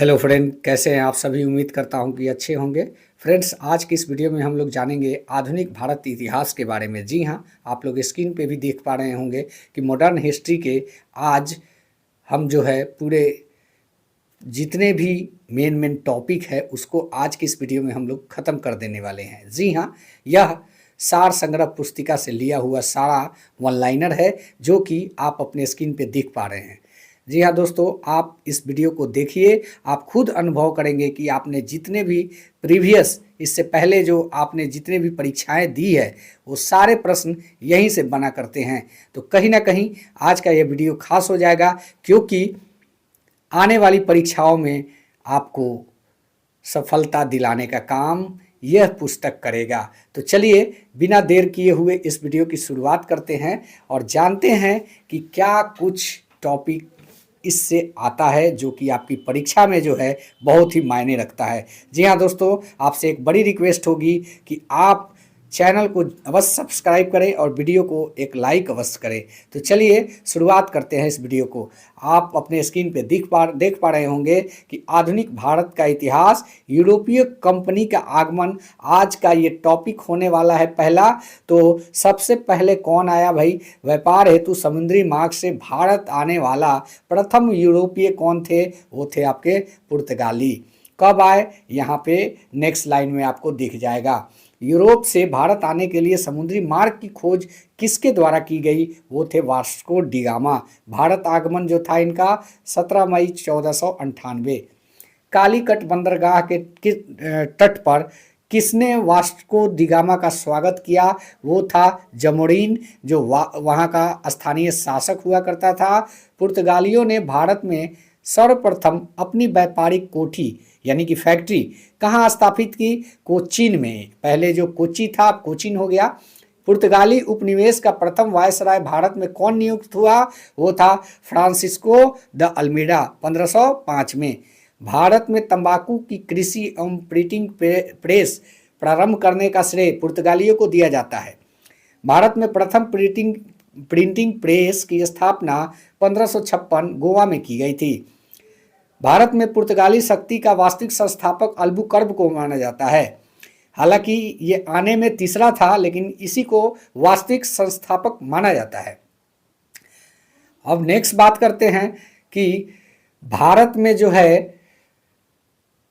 Hello friend, कैसे हैं आप सभी। उम्मीद करता हूं कि अच्छे होंगे। फ्रेंड्स, आज की इस वीडियो में हम लोग जानेंगे आधुनिक भारत इतिहास के बारे में। जी हां, आप लोग स्क्रीन पे भी देख पा रहे होंगे कि मॉडर्न हिस्ट्री के आज हम जो है पूरे जितने भी मेन मेन टॉपिक है उसको आज की इस वीडियो में हम लोग ख़त्म कर देने वाले हैं। जी हाँ, यह सार संग्रह पुस्तिका से लिया हुआ सारा वन लाइनर है जो कि आप अपने स्क्रीन पे देख पा रहे हैं। जी हाँ दोस्तों, आप इस वीडियो को देखिए, आप खुद अनुभव करेंगे कि आपने जितने भी प्रीवियस इससे पहले जो आपने जितने भी परीक्षाएं दी है वो सारे प्रश्न यहीं से बना करते हैं। तो कहीं ना कहीं आज का यह वीडियो खास हो जाएगा, क्योंकि आने वाली परीक्षाओं में आपको सफलता दिलाने का काम यह पुस्तक करेगा। तो चलिए बिना देर किए हुए इस वीडियो की शुरुआत करते हैं और जानते हैं कि क्या कुछ टॉपिक इससे आता है जो कि आपकी परीक्षा में जो है बहुत ही मायने रखता है। जी हाँ दोस्तों, आपसे एक बड़ी रिक्वेस्ट होगी कि आप चैनल को अवश्य सब्सक्राइब करें और वीडियो को एक लाइक अवश्य करें। तो चलिए शुरुआत करते हैं इस वीडियो को। आप अपने स्क्रीन पे देख पा रहे होंगे कि आधुनिक भारत का इतिहास, यूरोपीय कंपनी का आगमन आज का ये टॉपिक होने वाला है पहला। तो सबसे पहले कौन आया भाई? व्यापार हेतु समुद्री मार्ग से भारत आने वाला प्रथम यूरोपीय कौन थे? वो थे आपके पुर्तगाली। कब आए? यहाँ पे नेक्स्ट लाइन में आपको दिख जाएगा। यूरोप से भारत आने के लिए समुद्री मार्ग की खोज किसके द्वारा की गई? वो थे वास्को डी गामा। भारत आगमन जो था इनका 17 मई 1498। कालीकट बंदरगाह के तट पर किसने वास्को डी गामा का स्वागत किया? वो था जमोरिन, जो वहाँ का स्थानीय शासक हुआ करता था। पुर्तगालियों ने भारत में सर्वप्रथम अपनी व्यापारिक कोठी यानी कि फैक्ट्री कहाँ स्थापित की? कोचीन में। पहले जो कोची था अब कोचीन हो गया। पुर्तगाली उपनिवेश का प्रथम वायसराय भारत में कौन नियुक्त हुआ? वो था फ्रांसिस्को द अल्मीडा 1505 में। भारत में तंबाकू की कृषि एवं प्रिंटिंग प्रेस प्रारंभ करने का श्रेय पुर्तगालियों को दिया जाता है। भारत में प्रथम प्रिंटिंग प्रेस की स्थापना 1556 गोवा में की गई थी। भारत में पुर्तगाली शक्ति का वास्तविक संस्थापक अल्बुकर्क को माना जाता है। हालांकि ये आने में तीसरा था, लेकिन इसी को वास्तविक संस्थापक माना जाता है। अब नेक्स्ट बात करते हैं कि भारत में जो है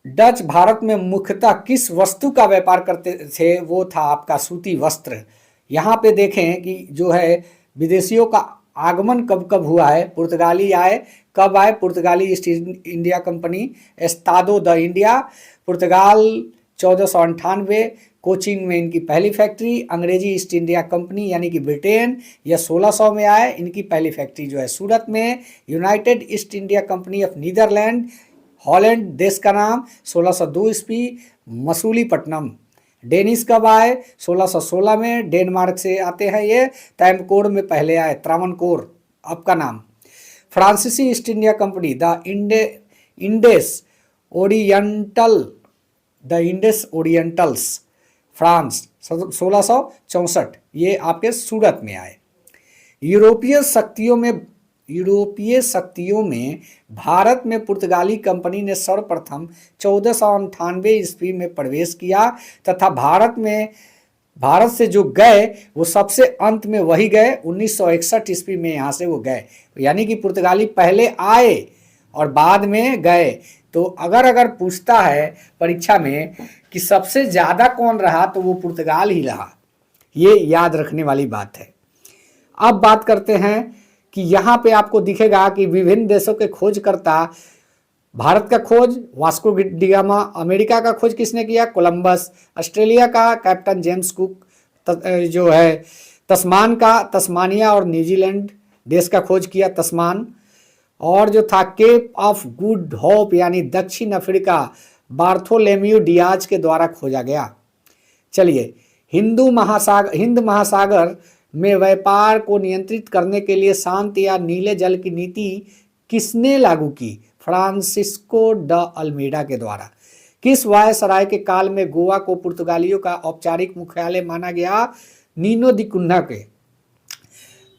डच भारत में मुख्यतः किस वस्तु का व्यापार करते थे? वो था आपका सूती वस्त्र। यहाँ पे देखें कि जो है विदेशियों का आगमन कब कब हुआ है। पुर्तगाली आए, कब आए? पुर्तगाली East India company, Estado da India, पुर्तगाल 1498। कोचीन में इनकी पहली फैक्ट्री। अंग्रेजी ईस्ट इंडिया कंपनी यानी कि ब्रिटेन, यह 1600 में आए। इनकी पहली फैक्ट्री जो है सूरत में। United East India Company of Netherland, Holland देश का नाम, 1602 ईस्वी, मसूलीपट्टनम। डेनिस कब आए? 1616 में। डेनमार्क से आते हैं ये। तैमकोर में पहले आए, त्रावणकोर अब का नाम। फ्रांसीसी East India company Indes oriental des Indes orientals, France, 1664, ये आपके सूरत में आए। यूरोपीय शक्तियों में भारत में पुर्तगाली कंपनी ने सर्वप्रथम 1498 ईस्वी में प्रवेश किया तथा भारत से जो गए वो सबसे अंत में वही गए। 1961 ईस्वी में यहाँ से वो गए। यानी कि पुर्तगाली पहले आए और बाद में गए। तो अगर पूछता है परीक्षा में कि सबसे ज़्यादा कौन रहा, तो वो पुर्तगाल ही रहा। ये याद रखने वाली बात है। अब बात करते हैं कि यहाँ पे आपको दिखेगा कि विभिन्न देशों के खोजकर्ता, भारत का खोज वास्को डी गामा, अमेरिका का खोज किसने किया? कोलंबस, ऑस्ट्रेलिया का कैप्टन जेम्स कुक, जो है तस्मान का तस्मानिया और न्यूजीलैंड देश का खोज किया तस्मान। और जो था केप ऑफ गुड होप यानी दक्षिण अफ्रीका, बार्थोलोम्यू डियाज के द्वारा खोजा गया। चलिए, हिंद महासागर में व्यापार को नियंत्रित करने के लिए शांत या नीले जल की नीति किसने लागू की? फ्रांसिस्को द अल्मीडा के द्वारा। किस वायसराय के काल में गोवा को पुर्तगालियों का औपचारिक मुख्यालय माना गया? नीनो दी कुन्हा के।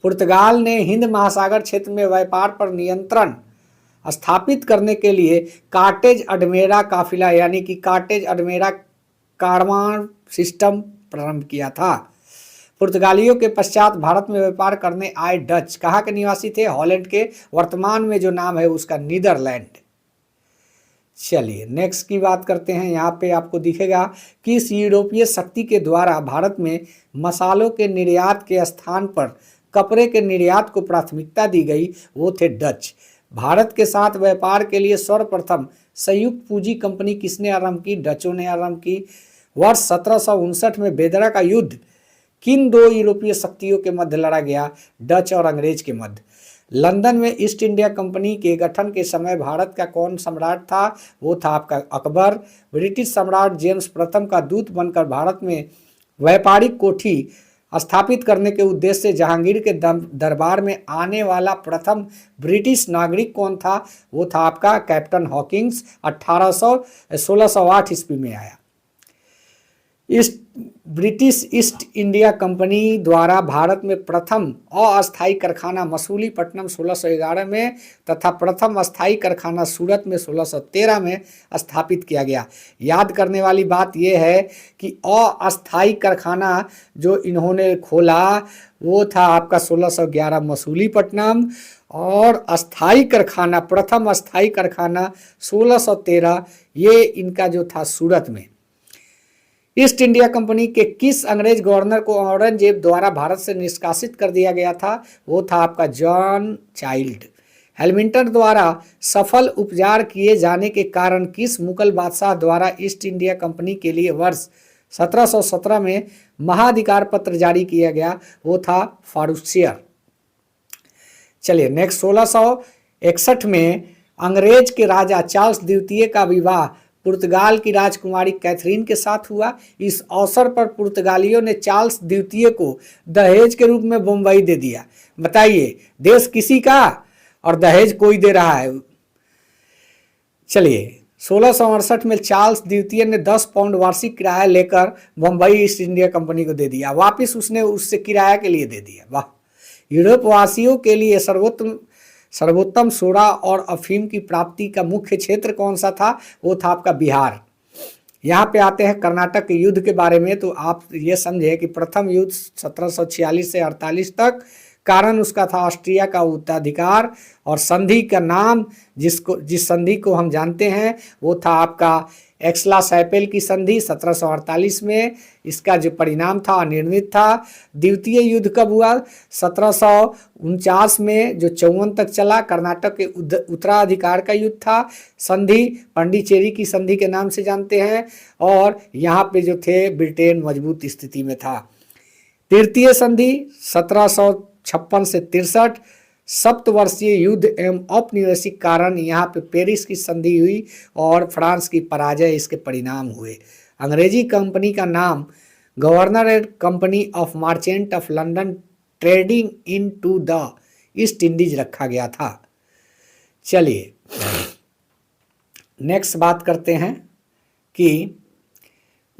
पुर्तगाल ने हिंद महासागर क्षेत्र में व्यापार पर नियंत्रण स्थापित करने के लिए कार्टेज अडमेरा काफिला यानी कि कार्टेज अडमेरा कारवान सिस्टम प्रारंभ किया था। पुर्तगालियों के पश्चात भारत में व्यापार करने आए डच कहाँ के निवासी थे? हॉलैंड के, वर्तमान में जो नाम है उसका नीदरलैंड। चलिए नेक्स्ट की बात करते हैं। यहाँ पे आपको दिखेगा कि इस यूरोपीय शक्ति के द्वारा भारत में मसालों के निर्यात के स्थान पर कपड़े के निर्यात को प्राथमिकता दी गई, वो थे डच। भारत के साथ व्यापार के लिए सर्वप्रथम संयुक्त पूंजी कंपनी किसने आरंभ की? डचों ने आरंभ की। वर्ष 1759 में बेदरा का युद्ध किन दो यूरोपीय शक्तियों के मध्य लड़ा गया? डच और अंग्रेज के मध्य। लंदन में ईस्ट इंडिया कंपनी के गठन के समय भारत का कौन सम्राट था? वो था आपका अकबर। ब्रिटिश सम्राट जेम्स प्रथम का दूत बनकर भारत में व्यापारिक कोठी स्थापित करने के उद्देश्य से जहांगीर के दरबार में आने वाला प्रथम ब्रिटिश नागरिक कौन था? वो था आपका कैप्टन हॉकिंस। 1608 ईस्वी में आया। ब्रिटिश ईस्ट इंडिया कंपनी द्वारा भारत में प्रथम अस्थायी कारखाना मसूलीपट्टनम 1611 में तथा प्रथम अस्थायी कारखाना सूरत में 1613 में स्थापित किया गया। याद करने वाली बात यह है कि अस्थायी कारखाना जो इन्होंने खोला वो था आपका 1611 मसूलीपट्टनम, और अस्थायी कारखाना प्रथम अस्थायी कारखाना 1613 ये इनका जो था सूरत में। ईस्ट इंडिया कंपनी के किस अंग्रेज गवर्नर को औरंगजेब द्वारा भारत से निष्कासित कर दिया गया था? वो था आपका जॉन चाइल्ड। हैमिल्टन द्वारा सफल उपचार किए जाने के कारण किस मुगल बादशाह द्वारा ईस्ट इंडिया कंपनी के लिए वर्ष 1717 में महाधिकार पत्र जारी किया गया? वो था फारूकसियर। चलिए नेक्स्ट 1661 में अंग्रेज के राजा चार्ल्स द्वितीय का विवाह पुर्तगाल की राजकुमारी कैथरीन के साथ हुआ। इस अवसर पर पुर्तगालियों ने चार्ल्स द्वितीय को दहेज के रूप में बम्बई दे दिया। बताइए देश किसी का और दहेज कोई दे रहा है? चलिए 1668 में चार्ल्स द्वितीय ने 10 पाउंड वार्षिक किराया लेकर बम्बई ईस्ट इंडिया कंपनी को दे दिया। वापिस उसने उससे किराया के लिए दे दिया। वाह। यूरोप वासियों के लिए सर्वोत्तम सोडा और अफीम की प्राप्ति का मुख्य क्षेत्र कौन सा था? वो था आपका बिहार। यहाँ पे आते हैं कर्नाटक के युद्ध के बारे में। तो आप ये समझे कि प्रथम युद्ध 1746 से 48 तक, कारण उसका था ऑस्ट्रिया का उत्तराधिकार, और संधि का नाम जिस संधि को हम जानते हैं वो था आपका एक्सला सैपेल की संधि 1748 में। इसका जो परिणाम था अनिर्णित था। द्वितीय युद्ध कब हुआ? 1749 में, जो 54 तक चला। कर्नाटक के उत्तराधिकार का युद्ध था। संधि पांडिचेरी की संधि के नाम से जानते हैं, और यहाँ पे जो थे ब्रिटेन मजबूत स्थिति में था। तृतीय संधि 1756 से 63, सप्तवर्षीय युद्ध एवं औपनिवेशिक कारण यहाँ पे पेरिस की संधि हुई और फ्रांस की पराजय इसके परिणाम हुए। अंग्रेजी कंपनी का नाम governor and company of merchant of London trading into the East Indies रखा गया था। चलिए नेक्स्ट बात करते हैं कि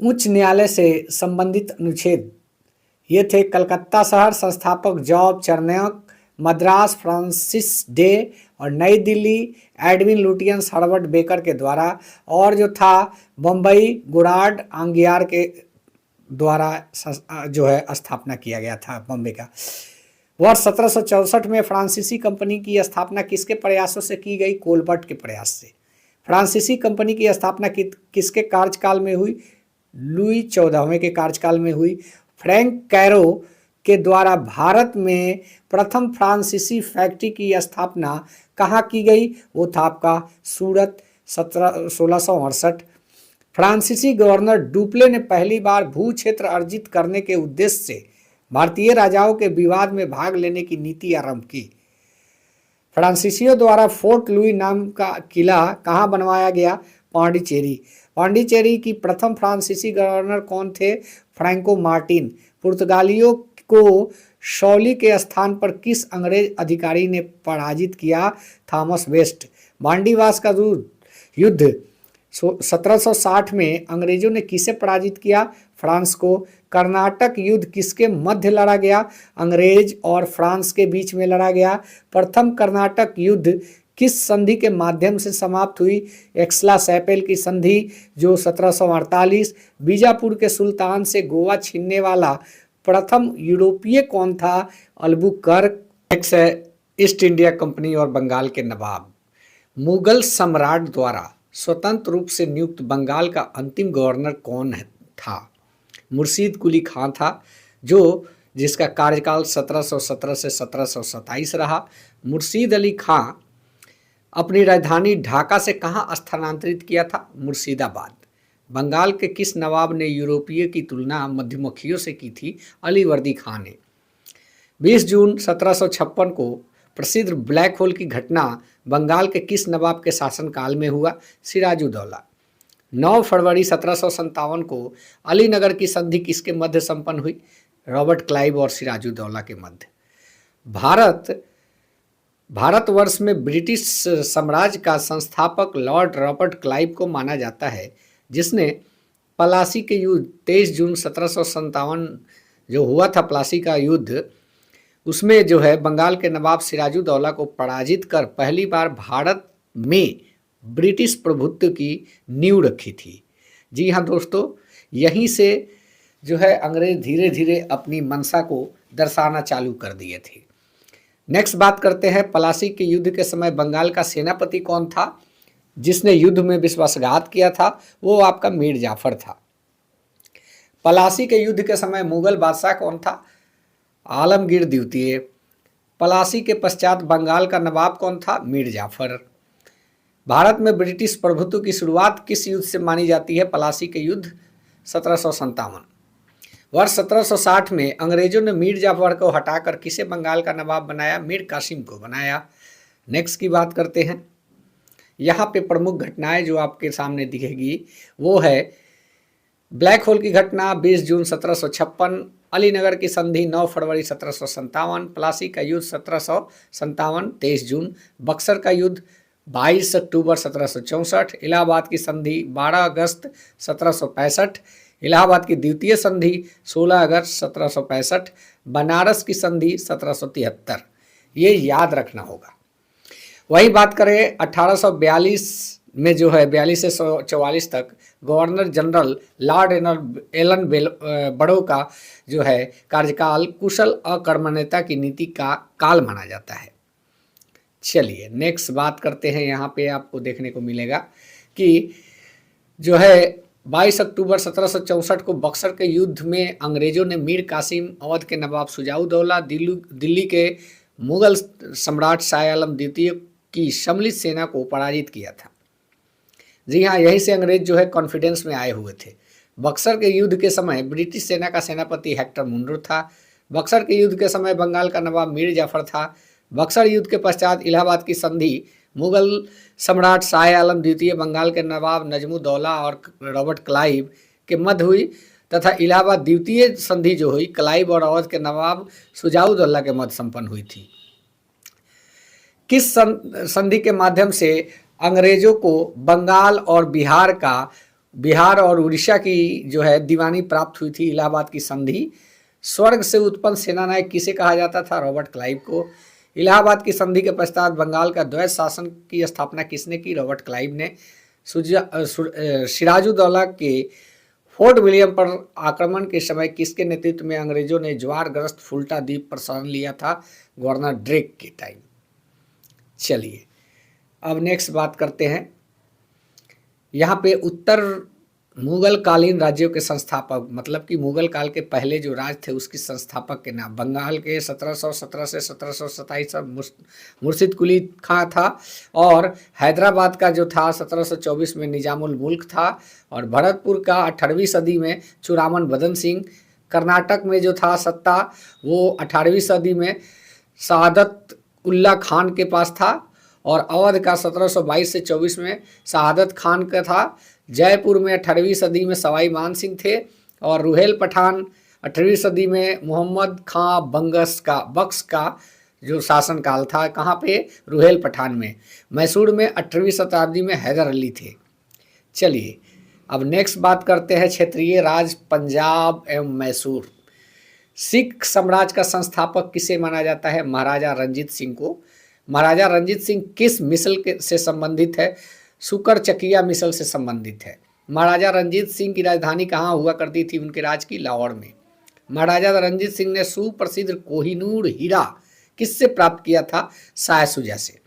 उच्च न्यायालय से संबंधित अनुच्छेद ये थे। कलकत्ता शहर संस्थापक जॉब चर्नयक, मद्रास फ्रांसिस डे, और नई Delhi Edwin Lutyens Herbert baker के द्वारा, और जो था बम्बई गुराड आंगियार के द्वारा जो है स्थापना किया गया था बम्बई का। वर्ष 1764 में फ्रांसीसी कंपनी की स्थापना किसके प्रयासों से की गई? कोलबर्ट के प्रयास से। फ्रांसीसी कंपनी की स्थापना किसके कार्यकाल में हुई? लुई 14वें के कार्यकाल में हुई। फ्रैंक कैरो के द्वारा भारत में प्रथम फ्रांसीसी फैक्ट्री की स्थापना कहाँ की गई? वो था आपका सूरत 1668। फ्रांसीसी गवर्नर डुप्ले ने पहली बार भू क्षेत्र अर्जित करने के उद्देश्य से भारतीय राजाओं के विवाद में भाग लेने की नीति आरंभ की। फ्रांसीसियों द्वारा फोर्ट लुई नाम का किला कहाँ बनवाया गया? पांडिचेरी। पांडिचेरी की प्रथम फ्रांसीसी गवर्नर कौन थे? Franco Martin. पुर्तगालियों को शौली के स्थान पर किस अंग्रेज अधिकारी ने पराजित किया? Thomas waste. बांडीवास का युद्ध 1760 में अंग्रेजों ने किसे पराजित किया? फ्रांस को। कर्नाटक युद्ध किसके मध्य लड़ा गया? अंग्रेज और फ्रांस के बीच में लड़ा गया। प्रथम कर्नाटक युद्ध किस संधि के माध्यम से समाप्त हुई? एक्सला सैपेल की संधि जो 1748। बीजापुर के सुल्तान से गोवा छीनने वाला प्रथम यूरोपीय कौन था? अल्बुकर्क। नेक्स्ट है ईस्ट इंडिया कंपनी और बंगाल के नवाब। मुगल सम्राट द्वारा स्वतंत्र रूप से नियुक्त बंगाल का अंतिम गवर्नर कौन था? मुर्शीद कुली खां था, जो जिसका कार्यकाल 1717 से 1727 रहा। मुर्शीद अली खां अपनी राजधानी ढाका से कहाँ स्थानांतरित किया था? मुर्शिदाबाद। बंगाल के किस नवाब ने यूरोपीय की तुलना मधुमक्खियों से की थी? अलीवर्दी खां ने। 20 जून 1756 को प्रसिद्ध ब्लैक होल की घटना बंगाल के किस नवाब के शासनकाल में हुआ? सिराजुद्दौला। 9 फरवरी 1757 को अलीनगर की संधि किसके मध्य संपन्न हुई? रॉबर्ट क्लाइव और सिराजुद्दौला के मध्य। भारतवर्ष में ब्रिटिश साम्राज्य का संस्थापक लॉर्ड रॉबर्ट क्लाइव को माना जाता है, जिसने प्लासी के युद्ध 23 जून 1757 जो हुआ था प्लासी का युद्ध, उसमें जो है बंगाल के नवाब सिराजुद्दौला को पराजित कर पहली बार भारत में ब्रिटिश प्रभुत्व की नींव रखी थी। जी हाँ दोस्तों, यहीं से जो है अंग्रेज धीरे धीरे अपनी मंशा को दर्शाना चालू कर दिए थे। नेक्स्ट बात करते हैं, प्लासी के युद्ध के समय बंगाल का सेनापति कौन था जिसने युद्ध में विश्वासघात किया था? वो आपका मीर जाफर था। प्लासी के युद्ध के समय मुगल बादशाह कौन था? आलमगीर द्वितीय। प्लासी के पश्चात बंगाल का नवाब कौन था? मीर जाफर। भारत में ब्रिटिश प्रभुत्व की शुरुआत किस युद्ध से मानी जाती है? प्लासी के युद्ध 1757। वर्ष 1760 में अंग्रेजों ने मीर जाफर को हटाकर किसे बंगाल का नवाब बनाया? मीर कासिम को बनाया। नेक्स्ट की बात करते हैं, यहाँ पे प्रमुख घटनाएं जो आपके सामने दिखेगी वो है ब्लैक होल की घटना 20 जून 1756, अलीनगर की संधि 9 फरवरी 1757, प्लासी का युद्ध 1757 23 जून, बक्सर का युद्ध 22 अक्टूबर 1764, इलाहाबाद की संधि 12 अगस्त 1765, इलाहाबाद की द्वितीय संधि 16 अगस्त 1765, बनारस की संधि 1773। ये याद रखना होगा। वही बात करें 1842 में जो है 42 से 44 तक गवर्नर जनरल लॉर्ड एलन बड़ो का जो है कार्यकाल कुशल अकर्मण्यता की नीति का काल माना जाता है। चलिए नेक्स्ट बात करते हैं, यहाँ पे आपको देखने को मिलेगा कि जो है 22 अक्टूबर 1764 को बक्सर के युद्ध में अंग्रेजों ने मीर कासिम, अवध के नवाब शुजाउद्दौला, दिल्ली के मुगल सम्राट शाह आलम द्वितीय की सम्मिलित सेना को पराजित किया था। जी हाँ, यहीं से अंग्रेज जो है कॉन्फिडेंस में आए हुए थे। बक्सर के युद्ध के समय ब्रिटिश सेना का सेनापति हेक्टर मुनरो था। बक्सर के युद्ध के समय बंगाल का नवाब मीर जाफर था। बक्सर युद्ध के पश्चात इलाहाबाद की संधि मुगल सम्राट शाह आलम द्वितीय, बंगाल के नवाब नजमुद्दौला और रॉबर्ट क्लाइव के मध्य हुई तथा इलाहाबाद द्वितीय संधि जो हुई क्लाइव और अवध के नवाब शुजाउद्दौला के मध्य संपन्न हुई थी। किस संधि के माध्यम से अंग्रेजों को बंगाल और बिहार और उड़ीसा की जो है दीवानी प्राप्त हुई थी? इलाहाबाद की संधि। स्वर्ग से उत्पन्न सेनानायक किसे कहा जाता था? रॉबर्ट क्लाइव को। इलाहाबाद की संधि के पश्चात बंगाल का द्वैत शासन की स्थापना किसने की? रॉबर्ट क्लाइव ने। सिराजुद्दौला के फोर्ट विलियम पर आक्रमण के समय किसके नेतृत्व में अंग्रेजों ने ज्वारग्रस्त फुल्टा द्वीप पर शरण लिया था? गवर्नर ड्रेक के टाइम। चलिए अब नेक्स्ट बात करते हैं, यहाँ पे उत्तर मुगल कालीन राज्यों के संस्थापक, मतलब कि मुगल काल के पहले जो राज थे उसकी संस्थापक के नाम। बंगाल के 1717 से 1727 मुर्शिद कुली खां था और हैदराबाद का जो था 1724 में निजामुल मुल्क था और भरतपुर का 18वीं सदी में चुरामन बदन सिंह। कर्नाटक में जो था सत्ता वो 18वीं सदी में शहादत उल्ला खान के पास था और अवध का 1722 से 24 में शहादत खान का था। जयपुर में 18वीं सदी में सवाई मान सिंह थे और रुहेल पठान 18वीं सदी में मोहम्मद खां बख्श का जो शासनकाल था, कहाँ पे? रुहेल पठान में। मैसूर में 18वीं शताब्दी में हैदर अली थे। चलिए अब नेक्स्ट बात करते हैं क्षेत्रीय राज पंजाब एवं मैसूर। सिख साम्राज्य का संस्थापक किसे माना जाता है? महाराजा रंजीत सिंह को। महाराजा रंजीत सिंह किस मिसल से संबंधित है? शुकरचकिया मिसल से संबंधित है। महाराजा रंजीत सिंह की राजधानी कहाँ हुआ करती थी उनके राज की? लाहौर में। महाराजा रंजीत सिंह ने सुप्रसिद्ध कोहिनूर हीरा किससे प्राप्त किया था? शाह शुजा से।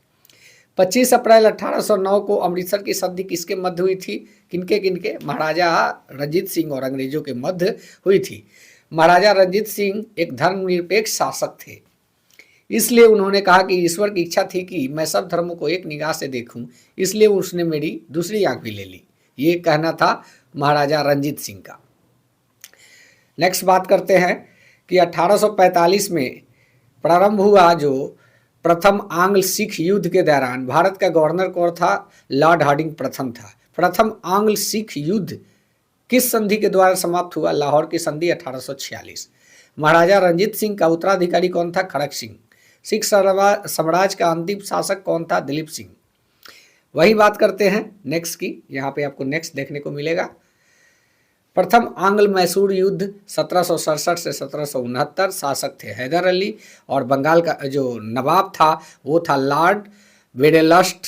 25 अप्रैल 1809 को अमृतसर की संधि किसके मध्य हुई थी? किनके किनके? महाराजा रंजीत सिंह और अंग्रेजों के मध्य हुई थी। महाराजा रंजीत सिंह एक धर्मनिरपेक्ष शासक थे, इसलिए उन्होंने कहा कि ईश्वर की इच्छा थी कि मैं सब धर्मों को एक निगाह से देखूं, इसलिए उसने मेरी दूसरी आंख भी ले ली। ये कहना था महाराजा रंजीत सिंह का। नेक्स्ट बात करते हैं कि 1845 में प्रारंभ हुआ जो प्रथम आंग्ल सिख युद्ध के दौरान भारत का गवर्नर कौन था? लॉर्ड हार्डिंग प्रथम था। प्रथम आंग्ल सिख युद्ध किस संधि के द्वारा समाप्त हुआ? लाहौर की संधि 1846। महाराजा रंजीत सिंह का उत्तराधिकारी कौन था? खड़क सिंह। सिख साम्राज्य का अंतिम शासक कौन था? दिलीप सिंह। वही बात करते हैं नेक्स्ट की, यहाँ पे आपको नेक्स्ट देखने को मिलेगा। प्रथम आंग्ल मैसूर युद्ध 1767 से 1769, शासक थे हैदर अली और बंगाल का जो नवाब था वो था लॉर्ड वेडेलस्ट,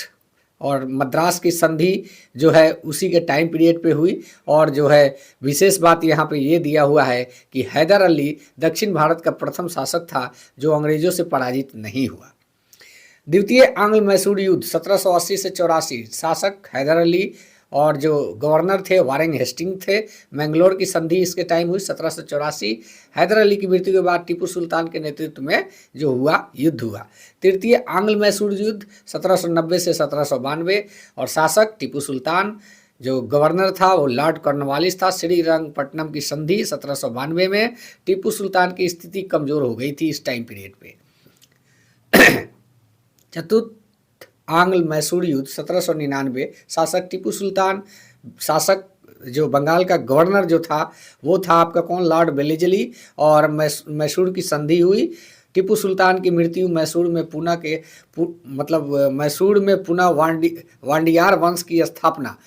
और मद्रास की संधि जो है उसी के टाइम पीरियड पे हुई। और जो है विशेष बात यहाँ पे ये दिया हुआ है कि हैदर अली दक्षिण भारत का प्रथम शासक था जो अंग्रेजों से पराजित नहीं हुआ। द्वितीय आंग्ल मैसूर युद्ध 1780 से 84, शासक हैदर अली और जो गवर्नर थे वारेन हेस्टिंग थे। मैंगलोर की संधि इसके टाइम हुई 1784। हैदर अली की मृत्यु के बाद टीपू सुल्तान के नेतृत्व में जो हुआ युद्ध हुआ। तृतीय आंग्ल मैसूर युद्ध 1790 से 1792 और शासक टीपू सुल्तान, जो गवर्नर था वो लॉर्ड कॉर्नवालिस था। श्रीरंगपट्टनम की संधि 1792 में। टीपू सुल्तान की स्थिति कमजोर हो गई थी इस टाइम पीरियड पे। चतुर्थ आंग्ल मैसूर युद्ध 1799, शासक टीपू सुल्तान, शासक जो बंगाल का गवर्नर जो था वो था आपका कौन? लॉर्ड वेलेजली, और मैसूर की संधि हुई। टीपू सुल्तान की मृत्यु मैसूर में मैसूर में पुनः वांडियार वंश की स्थापना,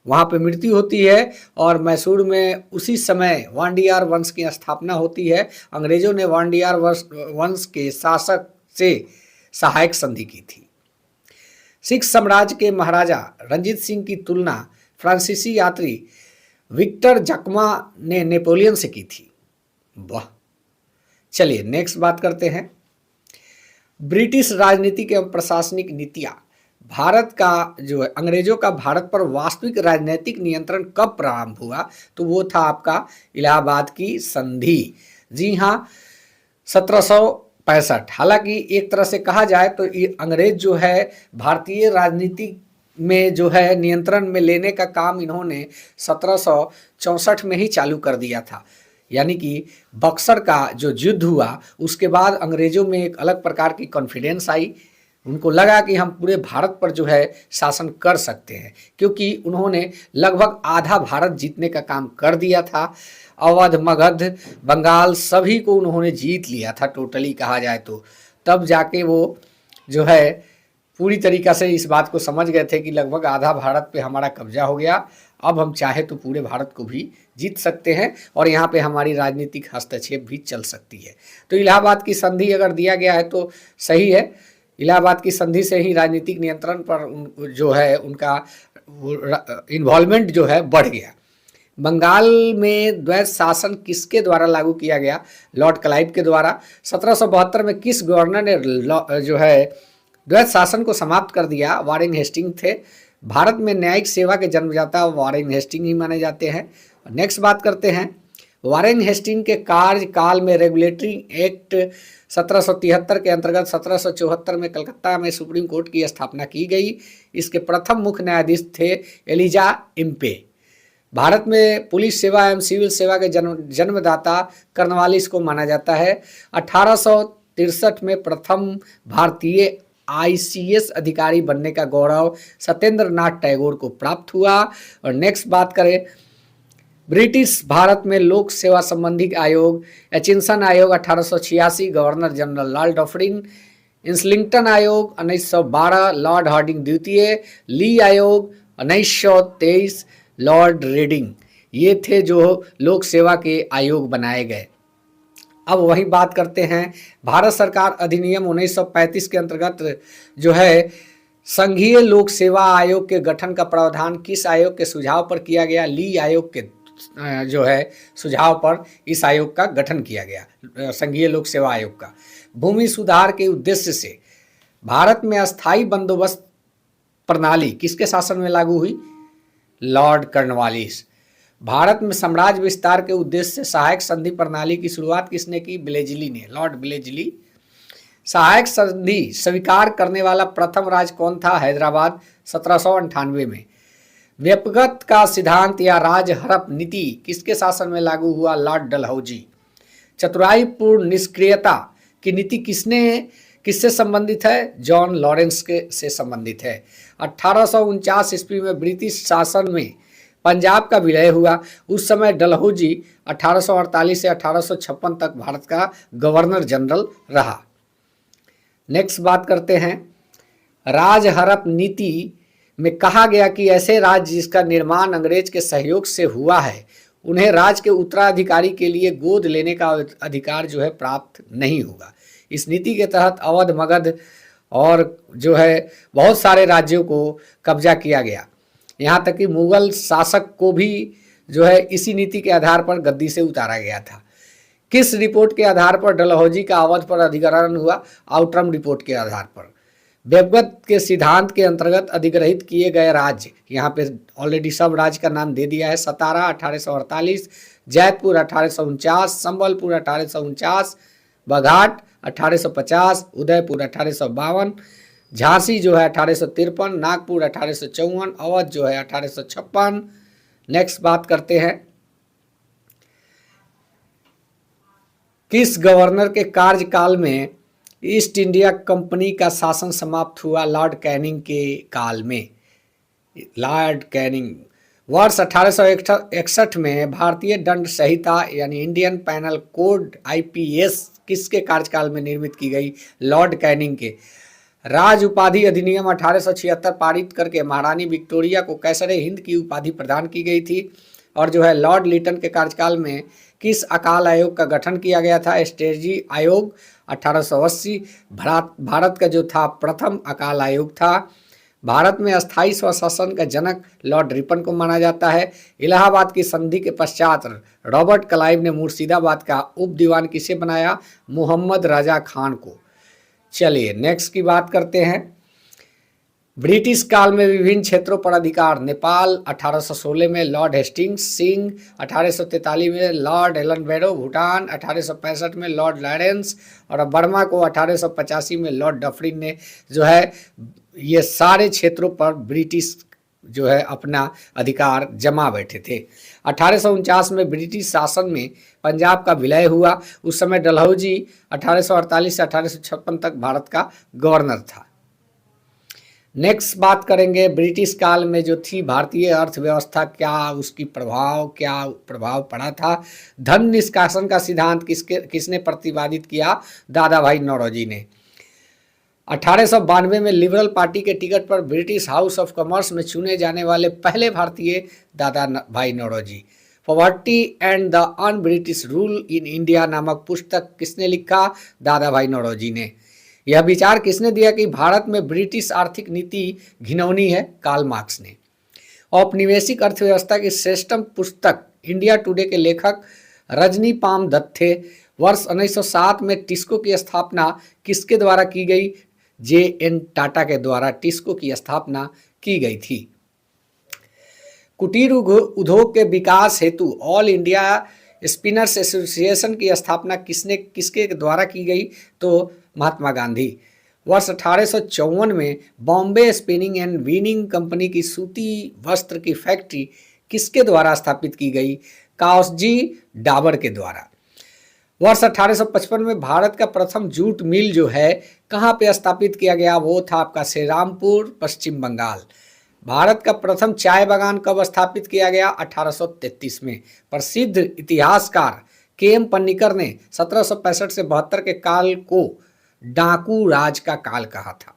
वहाँ पे मृत्यु होती है और मैसूर में उसी समय वांडियार वंश की स्थापना होती है। अंग्रेजों ने वांडियार वंश के शासक से सहायक संधि की थी। सिख साम्राज्य के महाराजा रंजीत सिंह की तुलना फ्रांसीसी यात्री विक्टर जकमा ने नेपोलियन से की थी। वाह। चलिए नेक्स्ट बात करते हैं। ब्रिटिश राजनीतिक एवं प्रशासनिक नीतियां, भारत का जो है अंग्रेजों का भारत पर वास्तविक राजनीतिक नियंत्रण कब प्रारंभ हुआ? तो वो था आपका इलाहाबाद की संधि। जी हाँ, 1765। हालांकि एक तरह से कहा जाए तो अंग्रेज जो है भारतीय राजनीति में जो है नियंत्रण में लेने का काम इन्होंने 1764 में ही चालू कर दिया था। यानी कि बक्सर का जो युद्ध हुआ उसके बाद अंग्रेजों में एक अलग प्रकार की कॉन्फिडेंस आई। उनको लगा कि हम पूरे भारत पर जो है शासन कर सकते हैं, क्योंकि उन्होंने लगभग आधा भारत जीतने का काम कर दिया था। अवध, मगध, बंगाल सभी को उन्होंने जीत लिया था टोटली कहा जाए तो। तब जाके वो जो है पूरी तरीक़ा से इस बात को समझ गए थे कि लगभग आधा भारत पे हमारा कब्जा हो गया, अब हम चाहे तो पूरे भारत को भी जीत सकते हैं और यहाँ पे हमारी राजनीतिक हस्तक्षेप भी चल सकती है। तो इलाहाबाद की संधि अगर दिया गया है तो सही है। इलाहाबाद की संधि से ही राजनीतिक नियंत्रण पर जो है उनका इन्वॉल्वमेंट जो है बढ़ गया। बंगाल में द्वैत शासन किसके द्वारा लागू किया गया? लॉर्ड क्लाइव के द्वारा। 1772 में किस गवर्नर ने जो है द्वैत शासन को समाप्त कर दिया? वारेन हेस्टिंग थे। भारत में न्यायिक सेवा के जन्मदाता वारेन हेस्टिंग ही माने जाते हैं। नेक्स्ट बात करते हैं। वारेन हेस्टिंग के कार्यकाल में रेगुलेटरी एक्ट 1773 के अंतर्गत 1774 में कलकत्ता में सुप्रीम कोर्ट की स्थापना की गई। इसके प्रथम मुख्य न्यायाधीश थे एलिजा इम्पे। भारत में पुलिस सेवा एवं सिविल सेवा के जन्मदाता कर्नवालिस को माना जाता है। 1863 में प्रथम भारतीय ICS अधिकारी बनने का गौरव सत्येंद्र नाथ टैगोर को प्राप्त हुआ। और नेक्स्ट बात करें, ब्रिटिश भारत में लोक सेवा संबंधी आयोग, एचिंसन आयोग 1886, गवर्नर जनरल लॉर्ड डफरिन। इंसलिंगटन आयोग 1912, लॉर्ड हार्डिंग द्वितीय। ली आयोग 1923, लॉर्ड रेडिंग। ये थे जो लोक सेवा के आयोग बनाए गए। अब वही बात करते हैं, भारत सरकार अधिनियम 1935 के अंतर्गत जो है संघीय लोक सेवा आयोग के गठन का प्रावधान किस आयोग के सुझाव पर किया गया? ली आयोग के जो है सुझाव पर इस आयोग का गठन किया गया, संघीय लोक सेवा आयोग का। भूमि सुधार के उद्देश्य से भारत में अस्थायी बंदोबस्त प्रणाली किसके शासन में लागू हुई? Lord Cornwallis. भारत में साम्राज्य विस्तार के उद्देश्य से सहायक संधि प्रणाली की शुरुआत किसने की? ब्लेजली ने, लॉर्ड ब्लेजली। सहायक संधि स्वीकार करने वाला प्रथम राज्य कौन था? हैदराबाद, 1798 में। व्यक्तिगत का सिद्धांत या राज हड़प नीति किसके शासन में लागू हुआ? लॉर्ड डलहौजी। चतुराईपूर्ण निष्क्रियता की नीति किससे संबंधित है? जॉन लॉरेंस के से संबंधित है। 1849 ईस्वी में ब्रिटिश शासन में पंजाब का विलय हुआ। उस समय डलहौजी 1848 से 1856 तक भारत का गवर्नर जनरल रहा। नेक्स्ट बात करते हैं, राज हड़प नीति में कहा गया कि ऐसे राज्य जिसका निर्माण अंग्रेज के सहयोग से हुआ है उन्हें राज्य के उत्तराधिकारी के लिए गोद लेने का अधिकार जो है प्राप्त नहीं होगा। इस नीति के तहत अवध, मगध और जो है बहुत सारे राज्यों को कब्जा किया गया। यहाँ तक कि मुगल शासक को भी जो है इसी नीति के आधार पर गद्दी से उतारा गया था। किस रिपोर्ट के आधार पर डलहौजी का अवध पर अधिग्रहण हुआ? आउटरम रिपोर्ट के आधार पर। व्यक्तिगत के सिद्धांत के अंतर्गत अधिग्रहित किए गए राज्य, यहाँ पे ऑलरेडी सब राज्य का नाम दे दिया है। सतारा 1848, जैतपुर 1849, संबलपुर 1849, बघाट 1850, उदयपुर 1852, झांसी जो है 1853, नागपुर 1854, अवध जो है 1856। नेक्स्ट बात करते हैं, किस गवर्नर के कार्यकाल में ईस्ट इंडिया कंपनी का शासन समाप्त हुआ? लॉर्ड कैनिंग के काल में। Lord Canning. वर्ष 1861 में भारतीय दंड संहिता यानी इंडियन पैनल कोड IPS किसके कार्यकाल में निर्मित की गई? लॉर्ड कैनिंग के। राज उपाधि अधिनियम 1876 पारित करके महारानी विक्टोरिया को कैसरे हिंद की उपाधि प्रदान की गई थी। और जो है लॉर्ड लिटन के कार्यकाल में किस अकाल आयोग का गठन किया गया था? स्ट्रेटजी आयोग 1880 भारत का जो था प्रथम अकाल आयोग था। भारत में अस्थायी स्वशासन का जनक लॉर्ड रिपन को माना जाता है। इलाहाबाद की संधि के पश्चात रॉबर्ट क्लाइव ने मुर्शिदाबाद का उप दीवान किसे बनाया? मोहम्मद रजा खान को। चलिए नेक्स्ट की बात करते हैं, ब्रिटिश काल में विभिन्न क्षेत्रों पर अधिकार। नेपाल 1816 में लॉर्ड हेस्टिंग्स सिंह, 1843 में लॉर्ड एलनबेरो, भूटान 1865 में लॉर्ड लॉरेंस और बर्मा को 1885 में लॉर्ड डफरिन ने जो है ये सारे क्षेत्रों पर ब्रिटिश जो है अपना अधिकार जमा बैठे थे। 1849 में ब्रिटिश शासन में पंजाब का विलय हुआ। उस समय डलहौजी 1848 से 1856 तक भारत का गवर्नर था। नेक्स्ट बात करेंगे, ब्रिटिश काल में जो थी भारतीय अर्थव्यवस्था क्या प्रभाव पड़ा था? धन निष्कासन का सिद्धांत किसने प्रतिपादित किया? दादा भाई नौरोजी ने। 1892 में लिबरल पार्टी के टिकट पर ब्रिटिश हाउस ऑफ कॉमर्स में चुने जाने वाले पहले भारतीय Dadabhai Naoroji. Poverty and the un British rule in India नामक पुस्तक किसने लिखा? दादा भाई नौरोजी ने। यह विचार किसने दिया कि भारत में ब्रिटिश आर्थिक नीति घिनौनी है? कार्ल मार्क्स ने। औपनिवेशिक अर्थव्यवस्था की श्रेष्ठतम पुस्तक इंडिया टुडे के लेखक रजनी पाम दत्त थे। वर्ष 1907 में टिस्को की स्थापना किसके द्वारा की गई? JN टाटा के द्वारा टिस्को की स्थापना की गई थी। कुटीर उद्योग के विकास हेतु ऑल इंडिया स्पिनर्स एसोसिएशन की स्थापना किसके द्वारा की गई? तो महात्मा गांधी। वर्ष 1854 में Bombay spinning and weaning company की सूती वस्त्र की फैक्ट्री किसके द्वारा स्थापित की गई? काउसजी डाबर के द्वारा। वर्ष 1855 में भारत का प्रथम जूट मिल जो है कहाँ पे स्थापित किया गया? वो था आपका श्रीरामपुर, पश्चिम बंगाल। भारत का प्रथम चाय बागान कब स्थापित किया गया? 1833 में। प्रसिद्ध इतिहासकार KM पन्नीकर ने 1765 से 72 के काल को डाकू राज का काल कहा था।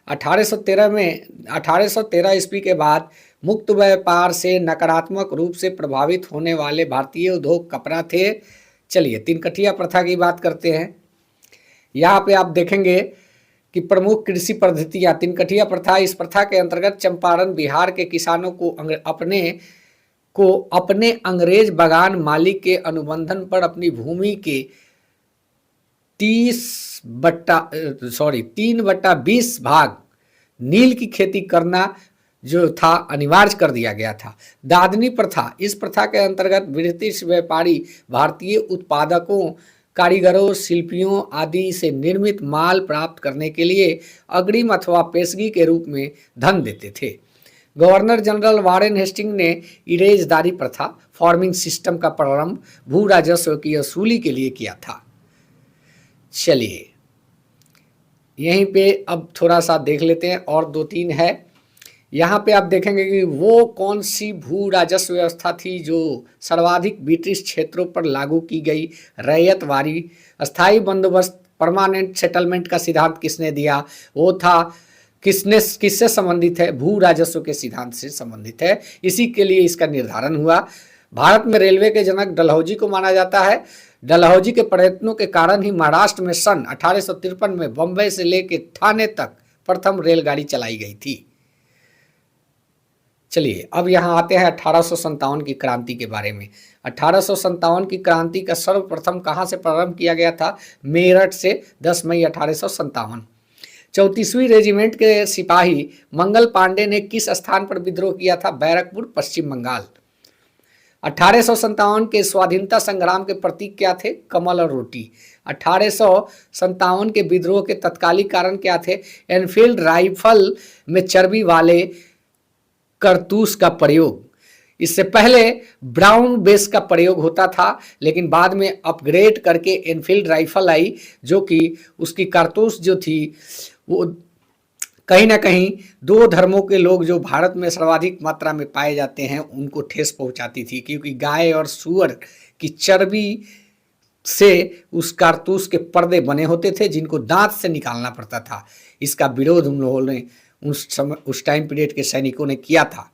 1813 ईस्वी के बाद मुक्त व्यापार से नकारात्मक रूप से प्रभावित होने वाले भारतीय उद्योग कपड़ा थे। चलिए तिनकठिया प्रथा की बात करते हैं। यहाँ पे आप देखेंगे कि प्रमुख कृषि पद्धतियाँ तिनकठिया प्रथा। इस प्रथा के अंतर्गत चंपारण बिहार के किसानों को अपने अंग्रेज बागान मालिक के अनुबंधन पर अपनी भूमि के 3/20 भाग नील की खेती करना जो था अनिवार्य कर दिया गया था। दादनी प्रथा। इस प्रथा के अंतर्गत ब्रिटिश व्यापारी भारतीय उत्पादकों, कारीगरों, शिल्पियों आदि से निर्मित माल प्राप्त करने के लिए अग्रिम अथवा पेशगी के रूप में धन देते थे। गवर्नर जनरल वारेन हेस्टिंग ने इरेजदारी प्रथा फार्मिंग सिस्टम का प्रारंभ भू राजस्व की वसूली के लिए किया था। चलिए यहीं पे अब थोड़ा सा देख लेते हैं और 2-3 है। यहाँ पे आप देखेंगे कि वो कौन सी भू राजस्व व्यवस्था थी जो सर्वाधिक ब्रिटिश क्षेत्रों पर लागू की गई। रैयतवारी, स्थायी बंदोबस्त, परमानेंट सेटलमेंट का सिद्धांत किसने दिया, वो था किससे संबंधित है, भू राजस्व के सिद्धांत से संबंधित है। इसी के लिए इसका निर्धारण हुआ। भारत में रेलवे के जनक डलहौजी को माना जाता है। डलहौजी के प्रयत्नों के कारण ही महाराष्ट्र में सन 1853 में बम्बई से लेकर ठाणे तक प्रथम रेलगाड़ी चलाई गई थी। चलिए अब यहाँ आते हैं 1857 की क्रांति के बारे में। 1857 की क्रांति का सर्वप्रथम कहाँ से प्रारंभ किया गया था? मेरठ से 10 मई 1857। 34वीं रेजिमेंट के सिपाही मंगल पांडे ने किस स्थान पर विद्रोह किया था? बैरकपुर, पश्चिम बंगाल। 1857 के स्वाधीनता संग्राम के प्रतीक क्या थे? कमल और रोटी। 1857 के विद्रोह के तत्कालिक कारण क्या थे? एनफील्ड राइफल में चर्बी वाले कारतूस का प्रयोग। इससे पहले ब्राउन बेस का प्रयोग होता था, लेकिन बाद में अपग्रेड करके एनफील्ड राइफल आई, जो कि उसकी कारतूस जो थी वो कहीं ना कहीं दो धर्मों के लोग जो भारत में सर्वाधिक मात्रा में पाए जाते हैं उनको ठेस पहुंचाती थी, क्योंकि गाय और सूअर की चर्बी से उस कारतूस के पर्दे बने होते थे जिनको दांत से निकालना पड़ता था। इसका विरोध उन लोगों ने उस टाइम पीरियड के सैनिकों ने किया था।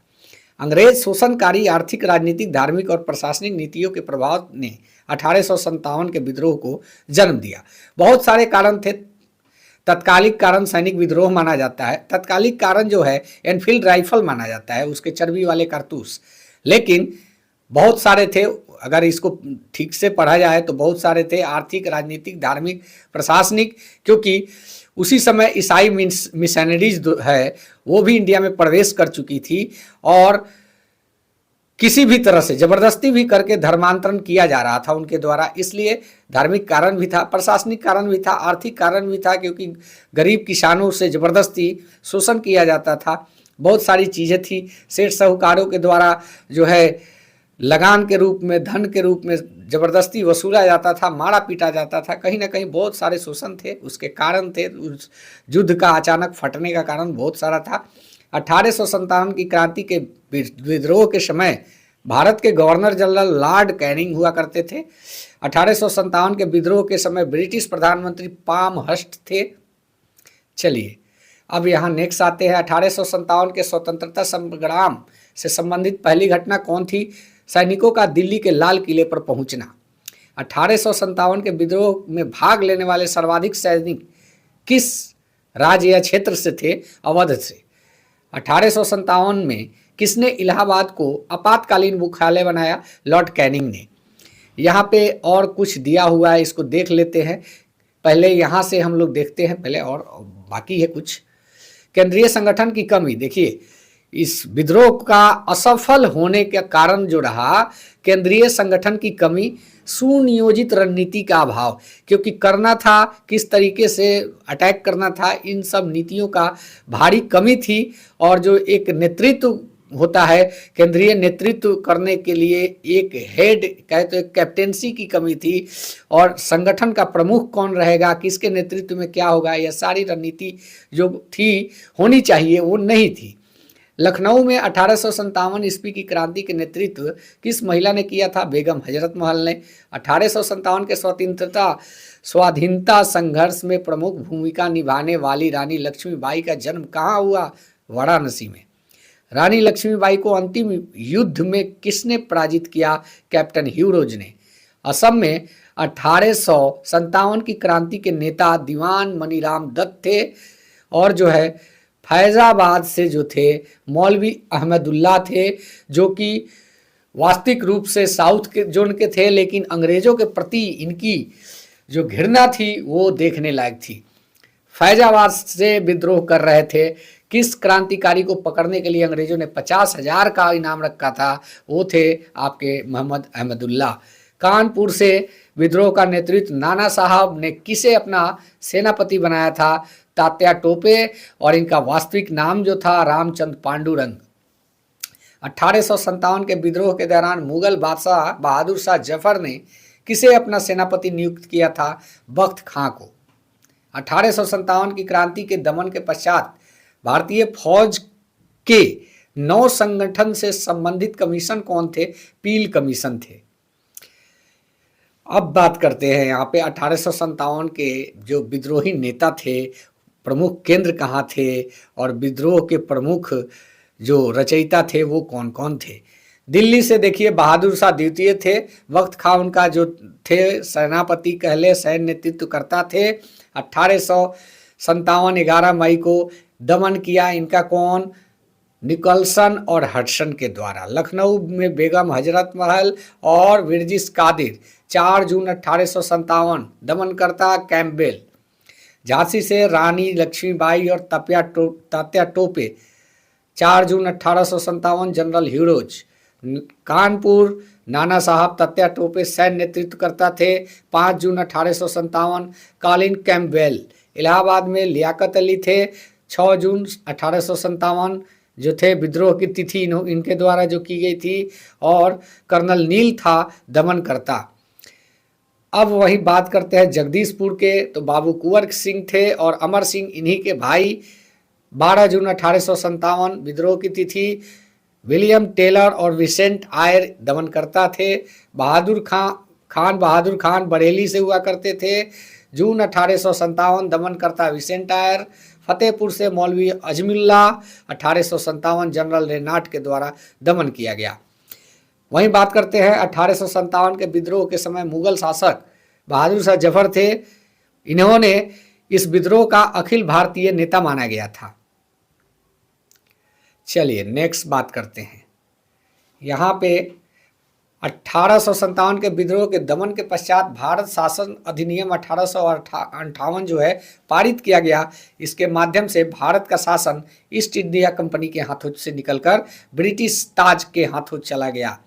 अंग्रेज शोषणकारी आर्थिक, राजनीतिक, धार्मिक और प्रशासनिक नीतियों के प्रभाव ने 1857 के विद्रोह को जन्म दिया। बहुत सारे कारण थे। तत्कालिक कारण सैनिक विद्रोह माना जाता है। तत्कालिक कारण जो है एनफील्ड राइफल माना जाता है, उसके चर्बी वाले कारतूस। लेकिन बहुत सारे थे, अगर इसको ठीक से पढ़ा जाए तो बहुत सारे थे, आर्थिक, राजनीतिक, धार्मिक, प्रशासनिक, क्योंकि उसी समय ईसाई मिशनरीज है वो भी इंडिया में प्रवेश कर चुकी थी और किसी भी तरह से जबरदस्ती भी करके धर्मांतरण किया जा रहा था उनके द्वारा। इसलिए धार्मिक कारण भी था, प्रशासनिक कारण भी था, आर्थिक कारण भी था, क्योंकि गरीब किसानों से जबरदस्ती शोषण किया जाता था। बहुत सारी चीज़ें थी। सेठ साहूकारों के द्वारा जो है लगान के रूप में, धन के रूप में जबरदस्ती वसूला जाता था, मारा पीटा जाता था। कहीं ना कहीं बहुत सारे शोषण थे, उसके कारण थे। उस युद्ध का अचानक फटने का कारण बहुत सारा था। 1857 की क्रांति के विद्रोह के समय भारत के गवर्नर जनरल लॉर्ड कैनिंग हुआ करते थे। 1857 के विद्रोह के समय ब्रिटिश प्रधानमंत्री पाम हर्स्ट थे। चलिए अब यहाँ नेक्स्ट आते हैं। 1857 के स्वतंत्रता संग्राम से संबंधित पहली घटना कौन थी? सैनिकों का दिल्ली के लाल किले पर पहुंचना। 1857 के विद्रोह में भाग लेने वाले सर्वाधिक सैनिक किस राज्य या क्षेत्र से थे? अवध से। 1857 में किसने इलाहाबाद को आपातकालीन मुख्यालय बनाया? लॉर्ड कैनिंग ने। यहाँ पे और कुछ दिया हुआ है, इसको देख लेते हैं। पहले यहाँ से हम लोग देखते हैं पहले, और बाकी है कुछ। केंद्रीय संगठन की कमी। देखिए इस विद्रोह का असफल होने का कारण जो रहा, केंद्रीय संगठन की कमी, सुनियोजित रणनीति का अभाव, क्योंकि करना था किस तरीके से अटैक करना था, इन सब नीतियों का भारी कमी थी। और जो एक नेतृत्व होता है, केंद्रीय नेतृत्व करने के लिए एक हेड कहे तो एक कैप्टेंसी की कमी थी, और संगठन का प्रमुख कौन रहेगा, किसके नेतृत्व में क्या होगा, यह सारी रणनीति जो थी होनी चाहिए वो नहीं थी। लखनऊ में 1857 ईस्वी की क्रांति के नेतृत्व किस महिला ने किया था? बेगम हजरत महल ने। 1857 के स्वाधीनता संघर्ष में प्रमुख भूमिका निभाने वाली रानी लक्ष्मीबाई का जन्म कहाँ हुआ? वाराणसी में। रानी लक्ष्मीबाई को अंतिम युद्ध में किसने पराजित किया? कैप्टन ह्यू रोज ने। असम में 1857 की क्रांति के नेता दीवान मनीराम दत्त थे और जो है फैजाबाद से जो थे मौलवी अहमदुल्ला थे, जो कि वास्तविक रूप से साउथ के जोन के थे, लेकिन अंग्रेजों के प्रति इनकी जो घृणा थी वो देखने लायक थी। फैजाबाद से विद्रोह कर रहे थे। किस क्रांतिकारी को पकड़ने के लिए अंग्रेजों ने 50,000 का इनाम रखा था, वो थे आपके मोहम्मद अहमदुल्ला। कानपुर से विद्रोह का नेतृत्व नाना साहब ने किसे अपना सेनापति बनाया था, तात्या टोपे, और इनका वास्तविक नाम जो था रामचंद्र पांडुरंग। 1857 के विद्रोह के दौरान मुगल बादशाह बहादुर शाह जफर ने किसे अपना सेनापति नियुक्त किया था, बख्त खां को। 1857 की क्रांति के दमन के पश्चात भारतीय फौज के 9 संगठन से संबंधित कमीशन कौन थे, पील कमीशन थे। अब बात करते हैं यहाँ पे 1857 के जो विद्रोही नेता थे, प्रमुख केंद्र कहाँ थे और विद्रोह के प्रमुख जो रचयिता थे वो कौन कौन थे। दिल्ली से देखिए बहादुर शाह द्वितीय थे, बख्त खां उनका जो थे सेनापति कहले सैन्य नेतृत्वकर्ता थे। 1857 11 मई को दमन किया इनका कौन, निकलसन और हडसन के द्वारा। लखनऊ में बेगम हजरत महल और विरजिस कादिर। 4 जून 1857 दमनकर्ता कैम्पबेल। झांसी से रानी लक्ष्मीबाई और तात्या टोपे। 4 जून 1857 जनरल ह्यूरोज। कानपुर नाना साहब तात्या टोपे सैन्य नेतृत्वकर्ता थे। 5 जून 1857 कॉलिन कैम्पबेल। इलाहाबाद में लियाकत अली थे। 6 जून 1857 जो थे विद्रोह की तिथि इनके द्वारा जो की गई थी, और कर्नल नील था दमनकर्ता। अब वही बात करते हैं जगदीशपुर के, तो बाबू कुंवर सिंह थे और अमर सिंह इन्हीं के भाई। 12 जून 1857 विद्रोह की तिथि। विलियम टेलर और विसेंट आयर दमनकर्ता थे। बहादुर खान बरेली से हुआ करते थे। जून 1857 दमनकर्ता विसेंट आयर। फतेहपुर से मौलवी अजमुल्ला। 1857 जनरल रेनाट के द्वारा दमन किया गया। वहीं बात करते हैं 1857 के विद्रोह के समय मुगल शासक बहादुर शाह जफर थे। इन्होंने इस विद्रोह का अखिल भारतीय नेता माना गया था। चलिए नेक्स्ट बात करते हैं। यहाँ पे 1857 के विद्रोह के दमन के पश्चात भारत शासन अधिनियम 1858 जो है पारित किया गया। इसके माध्यम से भारत का शासन ईस्ट इंडिया कंपनी के हाथों से निकलकर ब्रिटिश ताज के हाथों चला गया।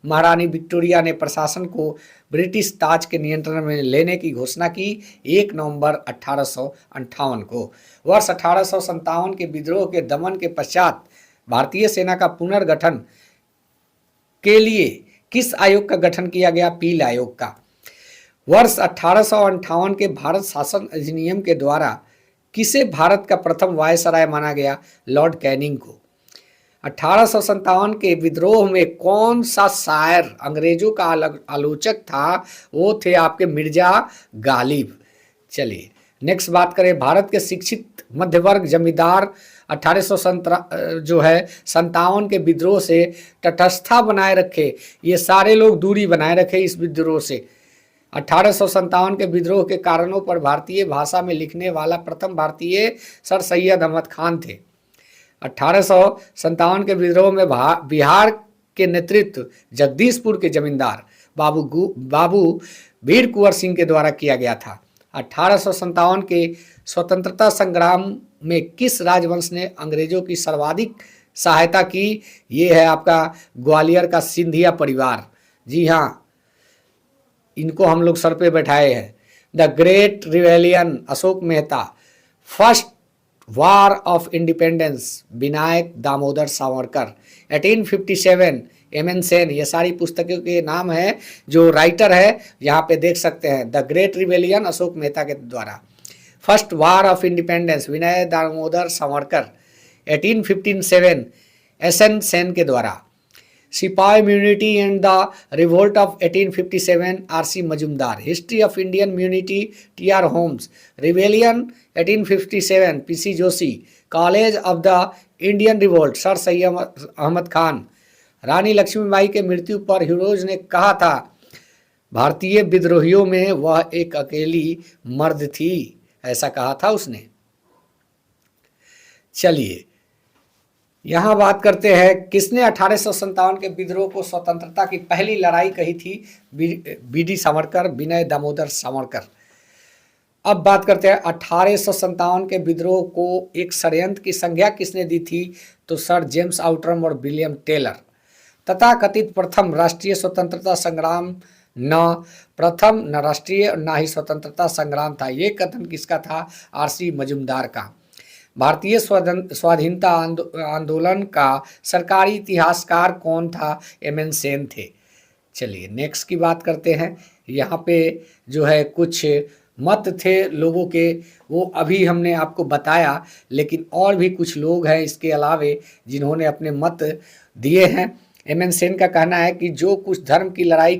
महारानी विक्टोरिया ने प्रशासन को ब्रिटिश ताज के नियंत्रण में लेने की घोषणा की 1 नवंबर 1858 को। वर्ष 1857 के विद्रोह के दमन के पश्चात भारतीय सेना का पुनर्गठन के लिए किस आयोग का गठन किया गया, पील आयोग का। वर्ष 1858 के भारत शासन अधिनियम के द्वारा किसे भारत का प्रथम वायसराय माना गया, लॉर्ड कैनिंग को। 1857 के विद्रोह में कौन सा शायर अंग्रेजों का आलोचक था, वो थे आपके मिर्जा गालिब। चलिए नेक्स्ट बात करें। भारत के शिक्षित मध्यवर्ग जमींदार 1857 के विद्रोह से तटस्थता बनाए रखे। ये सारे लोग दूरी बनाए रखे इस विद्रोह से। 1857 के विद्रोह के कारणों पर भारतीय भाषा में लिखने वाला प्रथम भारतीय सर सैयद अहमद खान थे। 1857 के विद्रोह में बिहार के नेतृत्व जगदीशपुर के जमींदार बाबू वीर कुंवर सिंह के द्वारा किया गया था। 1857 के स्वतंत्रता संग्राम में किस राजवंश ने अंग्रेजों की सर्वाधिक सहायता की, ये है आपका ग्वालियर का सिंधिया परिवार। जी हाँ, इनको हम लोग सर पे बैठाए हैं। The great rebellion Ashok Mehta. First war of independence Vinayak Damodar Savarkar. 1857 M.N.. Sen. ये सारी पुस्तकों के नाम हैं जो राइटर है, यहाँ पे देख सकते हैं। The great rebellion Ashok Mehta के द्वारा। First war of independence Vinayak Damodar Savarkar 1857 SN. Sen के द्वारा। Sipahi mutiny and the revolt of 1857 RC. Majumdar. History of Indian mutiny TR. Holmes. Rebellion 1857 PC. Joshi. College of the Indian revolt sir Syed Ahmad Khan. Rani Lakshmibai के मृत्यु पर ह्यूरोज ने कहा था भारतीय विद्रोहियों में वह एक अकेली मर्द थी, ऐसा कहा था उसने। चलिए यहाँ बात करते हैं, किसने 1857 के विद्रोह को स्वतंत्रता की पहली लड़ाई कही थी? बीडी सावरकर, विनय दामोदर सावरकर। अब बात करते हैं 1857 के विद्रोह को एक षड्यंत्र की संज्ञा किसने दी थी? तो सर जेम्स आउटरम और विलियम टेलर। तथा कथित प्रथम राष्ट्रीय स्वतंत्रता संग्राम न प्रथम न राष्ट्रीय न ही स्वतंत्रता संग्राम था, ये कथन किसका था? आरसी मजूमदार का। भारतीय स्वाधीनता आंदोलन का सरकारी इतिहासकार कौन था? एमएन सेन थे। चलिए नेक्स्ट की बात करते हैं। यहाँ पे जो है कुछ मत थे लोगों के, वो अभी हमने आपको बताया, लेकिन और भी कुछ लोग हैं इसके अलावे जिन्होंने अपने मत दिए हैं। एमएन सेन का कहना है कि जो कुछ धर्म की लड़ाई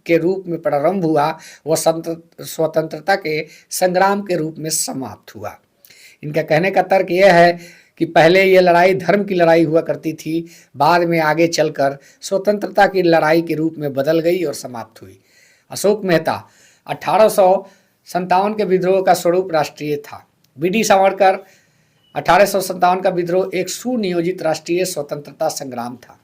के रूप में प्रारंभ हुआ वह स्वतंत्रता के संग्राम के रूप में समाप्त हुआ। इनका कहने का तर्क यह है कि पहले ये लड़ाई धर्म की लड़ाई हुआ करती थी, बाद में आगे चलकर स्वतंत्रता की लड़ाई के रूप में बदल गई और समाप्त हुई। अशोक मेहता 1857 के विद्रोह का स्वरूप राष्ट्रीय था। बीडी सावरकर 1857 का विद्रोह एक सुनियोजित राष्ट्रीय स्वतंत्रता संग्राम था।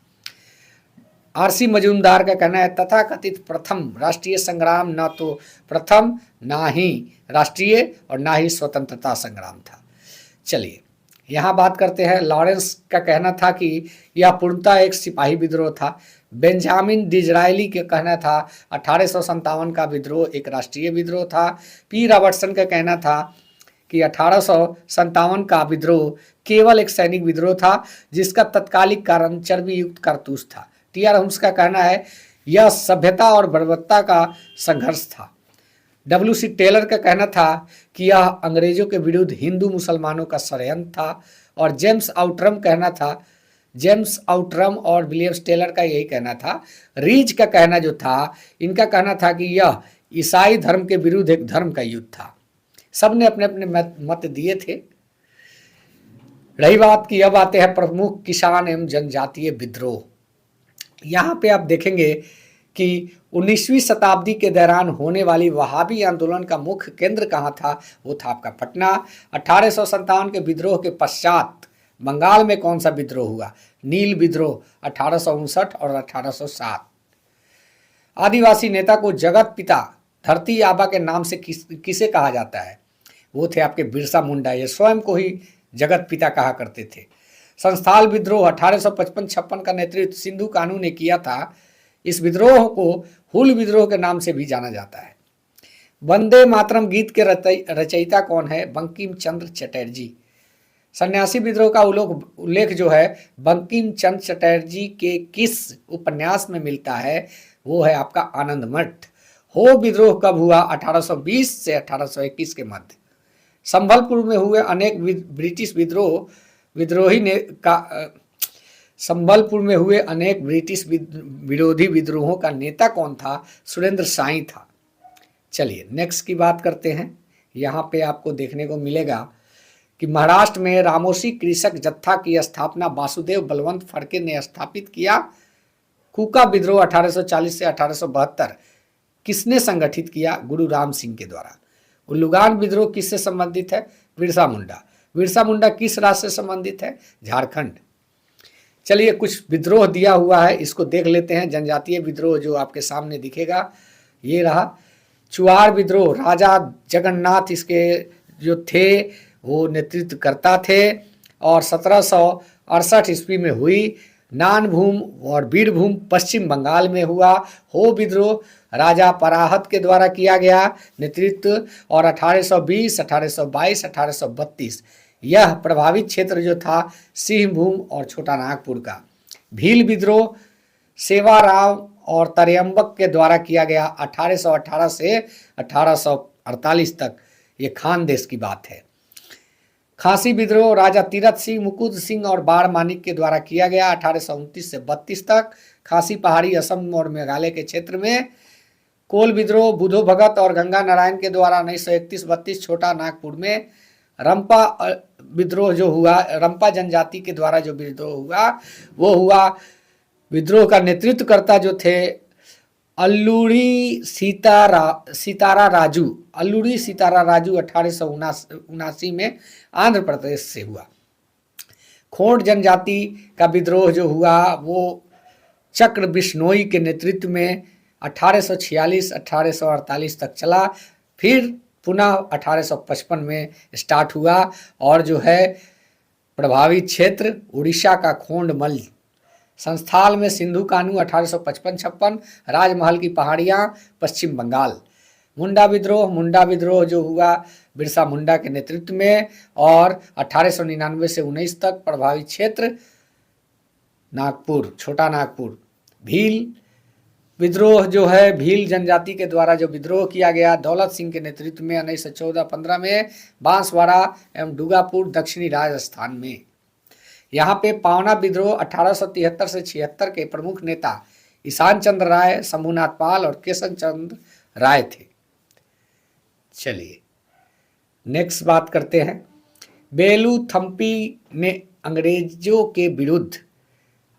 आरसी मजूमदार का कहना है तथा कथित प्रथम राष्ट्रीय संग्राम न तो प्रथम ना ही राष्ट्रीय और ना ही स्वतंत्रता संग्राम था। चलिए यहाँ बात करते हैं। लॉरेंस का कहना था कि यह पूर्णतः एक सिपाही विद्रोह था। बेंजामिन डिजरायली का कहना था 1857 का विद्रोह एक राष्ट्रीय विद्रोह था। पी रॉबर्टसन का कहना था कि 1857 का विद्रोह केवल एक सैनिक विद्रोह था जिसका तत्कालिक कारण चर्बी युक्त कारतूस था। टी.आर. होम्स का कहना है यह सभ्यता और बर्बरता का संघर्ष था। डब्ल्यू.सी. टेलर का कहना था कि यह अंग्रेजों के विरुद्ध हिंदू मुसलमानों का षड्यंत्र था। और जेम्स आउटरम और विलियम टेलर का यही कहना था। रीज का कहना जो था, इनका कहना था कि यह ईसाई धर्म के विरुद्ध एक धर्म का युद्ध था। सबने अपने अपने मत दिए थे। रही बात की अब आते हैं प्रमुख किसान एवं जनजातीय विद्रोह। यहाँ पे आप देखेंगे कि 19वीं शताब्दी के दौरान होने वाली वहाबी आंदोलन का मुख्य केंद्र कहाँ था? वो था आपका पटना। 1857 के विद्रोह के पश्चात बंगाल में कौन सा विद्रोह हुआ? नील विद्रोह 1859 और 1807। आदिवासी नेता को जगत पिता धरती आबा के नाम से किसे कहा जाता है? वो थे आपके बिरसा मुंडा। ये स्वयं को ही जगत पिता कहा करते थे। संस्थाल विद्रोह 1855-56 का नेतृत्व सिंधु कानू ने किया था। इस विद्रोह को हुल विद्रोह के नाम से भी जाना जाता है। वंदे मातरम गीत के रचयिता कौन है? बंकिम चंद्र चटर्जी। सन्यासी विद्रोह का उल्लेख जो है बंकिम चंद्र चटर्जी के किस उपन्यास में मिलता है? वो है आपका आनंद मठ। हो विद्रोह कब हुआ? 1820 से 1821 के मध्य। संभलपुर में हुए अनेक ब्रिटिश संबलपुर में हुए अनेक ब्रिटिश विरोधी विद्रोहों का नेता कौन था? सुरेंद्र साई था। चलिए नेक्स्ट की बात करते हैं। यहाँ पे आपको देखने को मिलेगा कि महाराष्ट्र में रामोसी कृषक जत्था की स्थापना वासुदेव बलवंत फड़के ने स्थापित किया। कूका विद्रोह 1840 से 1872 किसने संगठित किया? गुरु राम सिंह के द्वारा। उल्लूगान विद्रोह किससे संबंधित है? बिरसा मुंडा। बिरसा मुंडा किस राज्य से संबंधित है? झारखंड। चलिए कुछ विद्रोह दिया हुआ है, इसको देख लेते हैं। जनजातीय विद्रोह जो आपके सामने दिखेगा ये रहा। चुआर विद्रोह राजा जगन्नाथ इसके जो थे वो नेतृत्व करता थे और 1768 ईस्वी में हुई। नानभूम और बीरभूम पश्चिम बंगाल में हुआ। हो विद्रोह राजा पराहत के द्वारा किया गया नेतृत्व और 1820, 1822, 1832 यह प्रभावित क्षेत्र जो था सिंहभूम और छोटा नागपुर का। भील विद्रोह सेवाराव और तरियम्बक के द्वारा किया गया 1818 से 1848 तक। ये खान देश की बात है। खासी विद्रोह राजा तीरथ सिंह, मुकुंद सिंह और बाण मानिक के द्वारा किया गया 1829 से 32 तक। खासी पहाड़ी असम और मेघालय के क्षेत्र में। कोल विद्रोह बुधो भगत और गंगा नारायण के द्वारा 1931-32 छोटा नागपुर में। रंपा विद्रोह जो हुआ, रंपा जनजाति के द्वारा जो विद्रोह हुआ वो हुआ, विद्रोह का नेतृत्व करता जो थे अल्लूरी सीतारा राजू 1879 में आंध्र प्रदेश से हुआ। खोंड जनजाति का विद्रोह जो हुआ वो चक्र बिश्नोई के नेतृत्व में 1846-1848 तक चला, फिर पुनः 1855 में स्टार्ट हुआ और जो है प्रभावित क्षेत्र उड़ीसा का खोंडमल, संस्थाल में सिंधु कानू 1855-56, राजमहल की पहाड़ियाँ पश्चिम बंगाल। मुंडा विद्रोह जो हुआ बिरसा मुंडा के नेतृत्व में और 1899 से 19 तक प्रभावित क्षेत्र नागपुर, छोटा नागपुर। भील विद्रोह जो है भील जनजाति के द्वारा जो विद्रोह किया गया दौलत सिंह के नेतृत्व में 1914-15 में बांसवाड़ा एवं डूगापुर दक्षिणी राजस्थान में। यहाँ पे पावना विद्रोह 1873 से 76 के प्रमुख नेता ईशान चंद्र राय, शंभुनाथ पाल और केशव चंद्र राय थे। चलिए नेक्स्ट बात करते हैं। बेलूथम्पी ने अंग्रेजों के विरुद्ध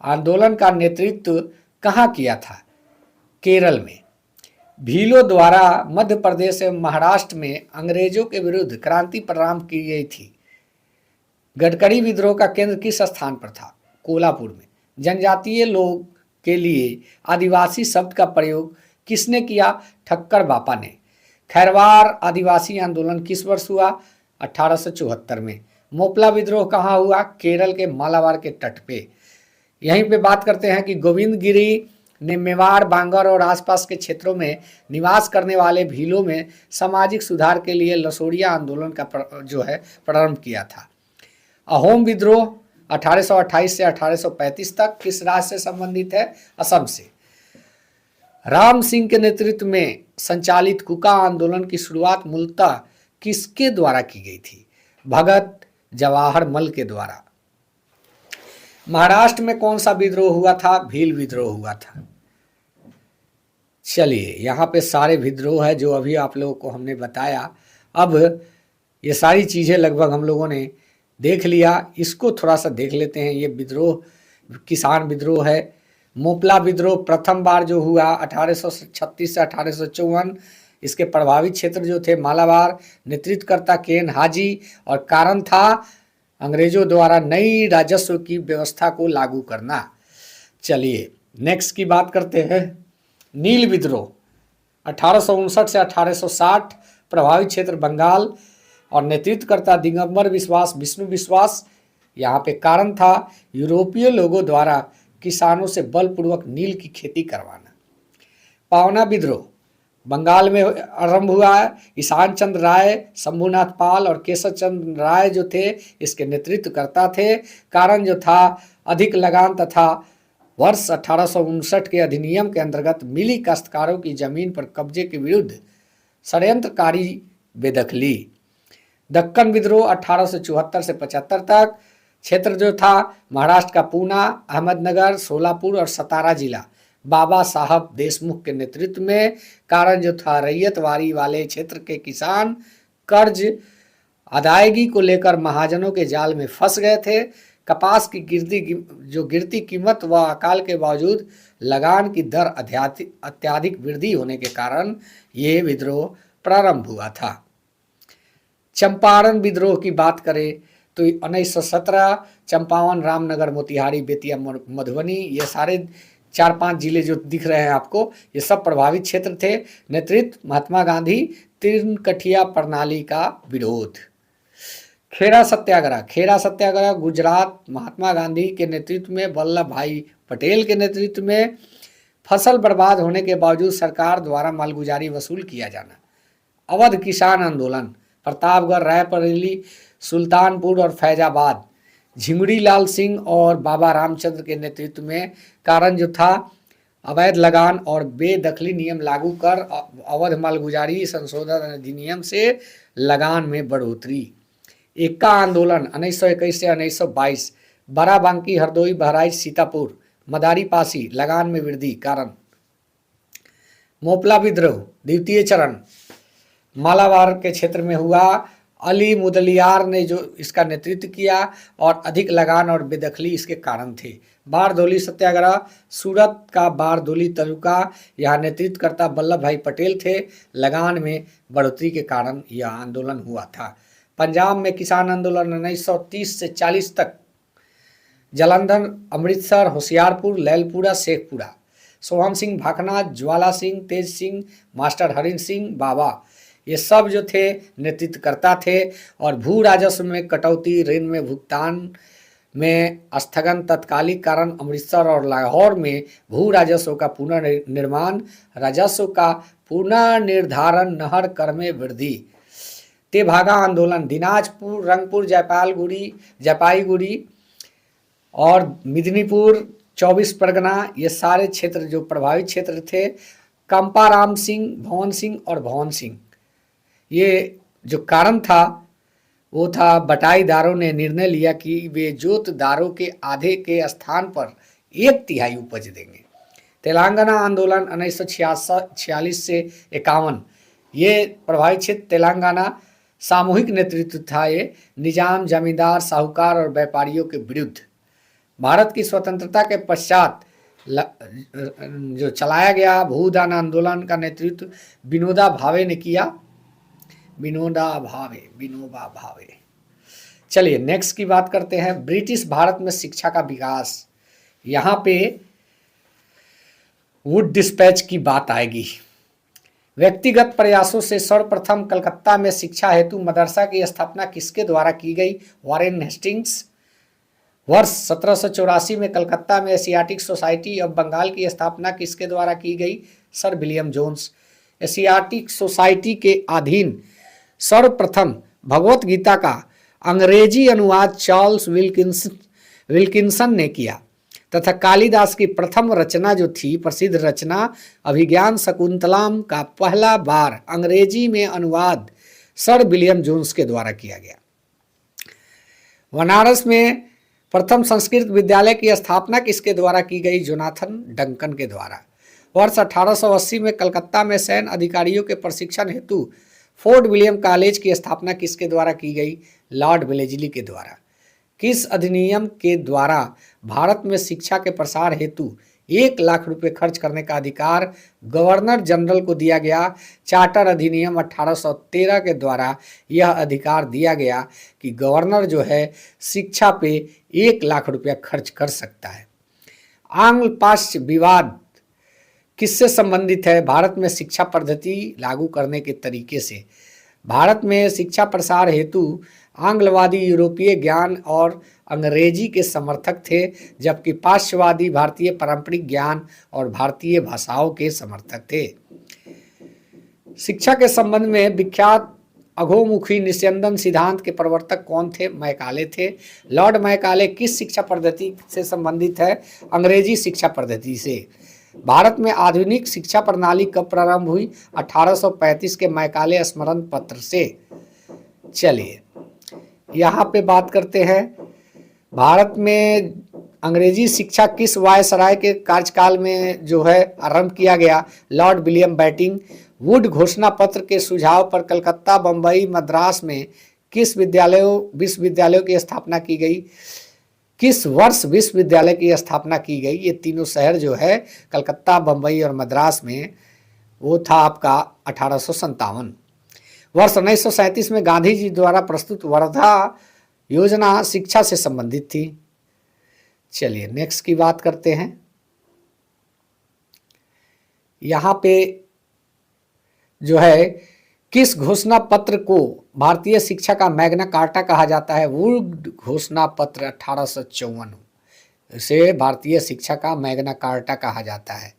आंदोलन का नेतृत्व कहाँ किया था? केरल में। भीलों द्वारा मध्य प्रदेश एवं महाराष्ट्र में अंग्रेजों के विरुद्ध क्रांति प्रारंभ की गई थी। गडकरी विद्रोह का केंद्र किस स्थान पर था? कोल्हापुर में। जनजातीय लोग के लिए आदिवासी शब्द का प्रयोग किसने किया? ठक्कर बापा ने। खैरवार आदिवासी आंदोलन किस वर्ष हुआ? 1874 में। मोपला विद्रोह कहाँ हुआ? केरल के मालाबार के तट पे। यहीं पे बात करते हैं कि गोविंद गिरी ने मेवाड़, बांगर और आसपास के क्षेत्रों में निवास करने वाले भीलों में सामाजिक सुधार के लिए लसोड़िया आंदोलन का जो है प्रारंभ किया था। अहोम विद्रोह 1828 से 1835 तक किस राज्य से संबंधित है? असम से। राम सिंह के नेतृत्व में संचालित कुका आंदोलन की शुरुआत मूलतः किसके द्वारा की गई थी? भगत जवाहर मल के द्वारा। महाराष्ट्र में कौन सा विद्रोह हुआ था? भील विद्रोह हुआ था। चलिए यहाँ पे सारे विद्रोह है जो अभी आप लोगों को हमने बताया। अब ये सारी चीज़ें लगभग हम लोगों ने देख लिया, इसको थोड़ा सा देख लेते हैं। ये विद्रोह किसान विद्रोह है। मोपला विद्रोह प्रथम बार जो हुआ 1836 से 1854, इसके प्रभावित क्षेत्र जो थे मालाबार, नेतृत्वकर्ता केन हाजी और कारण था अंग्रेजों द्वारा नई राजस्व की व्यवस्था को लागू करना। चलिए नेक्स्ट की बात करते हैं। नील विद्रोह 1859 से 1860, प्रभावित क्षेत्र बंगाल और नेतृत्वकर्ता दिगंबर विश्वास, विष्णु विश्वास। यहाँ पे कारण था यूरोपीय लोगों द्वारा किसानों से बलपूर्वक नील की खेती करवाना। पावना विद्रोह बंगाल में आरंभ हुआ है। ईशान चंद्र राय, शंभुनाथ पाल और केशव चंद्र राय जो थे इसके नेतृत्वकर्ता थे। कारण जो था अधिक लगान तथा वर्ष 1859 के अधिनियम के अंतर्गत मिली काश्तकारों की जमीन पर कब्जे के विरुद्ध षड्यंत्रकारी बेदखली। दक्कन विद्रोह 1874 से 75 तक, क्षेत्र जो था महाराष्ट्र का पूना, अहमदनगर, सोलापुर और सतारा जिला, बाबा साहब देशमुख के नेतृत्व में। कारण जो था रैयतवारी वाले क्षेत्र के किसान कर्ज अदायगी को लेकर महाजनों के जाल में फंस गए थे। कपास की गिरती कीमत व अकाल के बावजूद लगान की दर अत्यधिक वृद्धि होने के कारण ये विद्रोह प्रारंभ हुआ था। चंपारण विद्रोह की बात करें तो 1917 चंपावन, रामनगर, मोतिहारी, बेतिया, मधुबनी, ये सारे 4-5 जिले जो दिख रहे हैं आपको, ये सब प्रभावित क्षेत्र थे। नेतृत्व महात्मा गांधी, त्रिकठिया प्रणाली का विरोध। खेड़ा सत्याग्रह गुजरात, महात्मा गांधी के नेतृत्व में, वल्लभ भाई पटेल के नेतृत्व में। फसल बर्बाद होने के बावजूद सरकार द्वारा मालगुजारी वसूल किया जाना। अवध किसान आंदोलन प्रतापगढ़, रायबरेली, सुल्तानपुर और फैजाबाद, झिमड़ी लाल सिंह और बाबा रामचंद्र के नेतृत्व में। कारण जो था अवैध लगान और बेदखली नियम लागू कर अवध मालगुजारी संशोधन अधिनियम से लगान में बढ़ोतरी। एक्का आंदोलन 1921 से 1922, बाराबंकी, हरदोई, बहराइच, सीतापुर, मदारी पासी, लगान में वृद्धि। कारण मोपला विद्रोह द्वितीय चरण मालाबार के क्षेत्र में हुआ अली मुदलियार ने जो इसका नेतृत्व किया और अधिक लगान और बेदखली इसके कारण थे। बारदौली सत्याग्रह, सूरत का बारदौली तालुका, यहाँ नेतृत्वकर्ता वल्लभ भाई पटेल थे। लगान में बढ़ोतरी के कारण यह आंदोलन हुआ था। पंजाब में किसान आंदोलन 1930 से 40 तक, जालंधर, अमृतसर, होशियारपुर, लैलपुरा, शेखपुरा, सोहन सिंह भाखना, ज्वाला सिंह, तेज सिंह, मास्टर हरिन सिंह बाबा, ये सब जो थे नेतृत्वकर्ता थे। और भू राजस्व में कटौती, ऋण में भुगतान में स्थगन, तत्कालिक कारण अमृतसर और लाहौर में भू राजस्व का पुनर्निर्माण, राजस्व का पुनर्निर्धारण, नहर कर में वृद्धि, तेभागा आंदोलन, दिनाजपुर, रंगपुर, जयपाईगुड़ी और मिदनीपुर, 24 परगना, ये सारे क्षेत्र जो प्रभावित क्षेत्र थे। कंपाराम सिंह, भवन सिंह और भवन सिंह, ये जो कारण था वो था बटाईदारों ने निर्णय लिया कि वे जोतदारों के आधे के स्थान पर 1/3 उपज देंगे। तेलंगाना आंदोलन 1946 से 51, ये प्रभावित क्षेत्र तेलंगाना, सामूहिक नेतृत्व था ये निजाम, जमींदार, साहूकार और व्यापारियों के विरुद्ध। भारत की स्वतंत्रता के पश्चात जो चलाया गया भूदान आंदोलन का नेतृत्व विनोबा भावे ने किया। विनोबा भावे। चलिए नेक्स्ट की बात करते हैं। ब्रिटिश भारत में शिक्षा का विकास, यहाँ पे वुड डिस्पैच की बात आएगी। व्यक्तिगत प्रयासों से सर्वप्रथम कलकत्ता में शिक्षा हेतु मदरसा की स्थापना किसके द्वारा की गई? Warren Hastings. वर्ष 1784 में कलकत्ता में एशियाटिक सोसाइटी ऑफ बंगाल की स्थापना किसके द्वारा की गई? Sir William Jones. Asiatic Society के अधीन सर्वप्रथम भगवत गीता का अंग्रेजी अनुवाद चार्ल्स विल्किंसन ने किया तथा कालिदास की प्रथम रचना जो थी, प्रसिद्ध रचना अभिज्ञान शकुंतलम का पहला बार अंग्रेजी में अनुवाद सर विलियम जोन्स के द्वारा किया गया। बनारस में प्रथम संस्कृत विद्यालय की स्थापना किसके द्वारा की गई? जोनाथन डंकन के द्वारा। वर्ष 1880 में कलकत्ता में सैन्य अधिकारियों के प्रशिक्षण हेतु फोर्ट विलियम कॉलेज की स्थापना किसके द्वारा की गई? लॉर्ड वेलेस्ली के द्वारा। किस अधिनियम के द्वारा भारत में शिक्षा के प्रसार हेतु 1 लाख रुपए खर्च करने का अधिकार गवर्नर जनरल को दिया गया? चार्टर अधिनियम 1813 के द्वारा यह अधिकार दिया गया कि गवर्नर जो है शिक्षा पे 1 लाख रुपया खर्च कर सकता है। आंग्ल पाश्चात्य विवाद किससे संबंधित है? भारत में शिक्षा पद्धति लागू करने के तरीके से। भारत में शिक्षा प्रसार हेतु आंग्लवादी यूरोपीय ज्ञान और अंग्रेजी के समर्थक थे, जबकि पाश्चात्यवादी भारतीय पारंपरिक ज्ञान और भारतीय भाषाओं के समर्थक थे। शिक्षा के संबंध में विख्यात अघोमुखी निस्यंदन सिद्धांत के प्रवर्तक कौन थे? मैकाले थे। लॉर्ड मैकाले किस शिक्षा पद्धति से संबंधित है? अंग्रेजी शिक्षा पद्धति से। भारत में आधुनिक शिक्षा प्रणाली कब प्रारंभ हुई? 1835 के मैकाले स्मरण पत्र से। चलिए यहाँ पे बात करते हैं, भारत में अंग्रेजी शिक्षा किस वायसराय के कार्यकाल में जो है आरंभ किया गया? Lord William Bentinck. वुड घोषणा पत्र के सुझाव पर कलकत्ता, बम्बई, मद्रास में किस विश्वविद्यालयों की स्थापना की गई? किस वर्ष विश्वविद्यालय की स्थापना की गई? ये तीनों शहर जो है कलकत्ता, बम्बई और मद्रास में, वो था आपका 1857। वर्ष 1937 में गांधी जी द्वारा प्रस्तुत वर्धा योजना शिक्षा से संबंधित थी। चलिए नेक्स्ट की बात करते हैं। यहाँ पे जो है किस घोषणा पत्र को भारतीय शिक्षा का मैग्ना कार्टा कहा जाता है? वुड घोषणा पत्र 1854 इसे भारतीय शिक्षा का मैग्ना कार्टा कहा जाता है।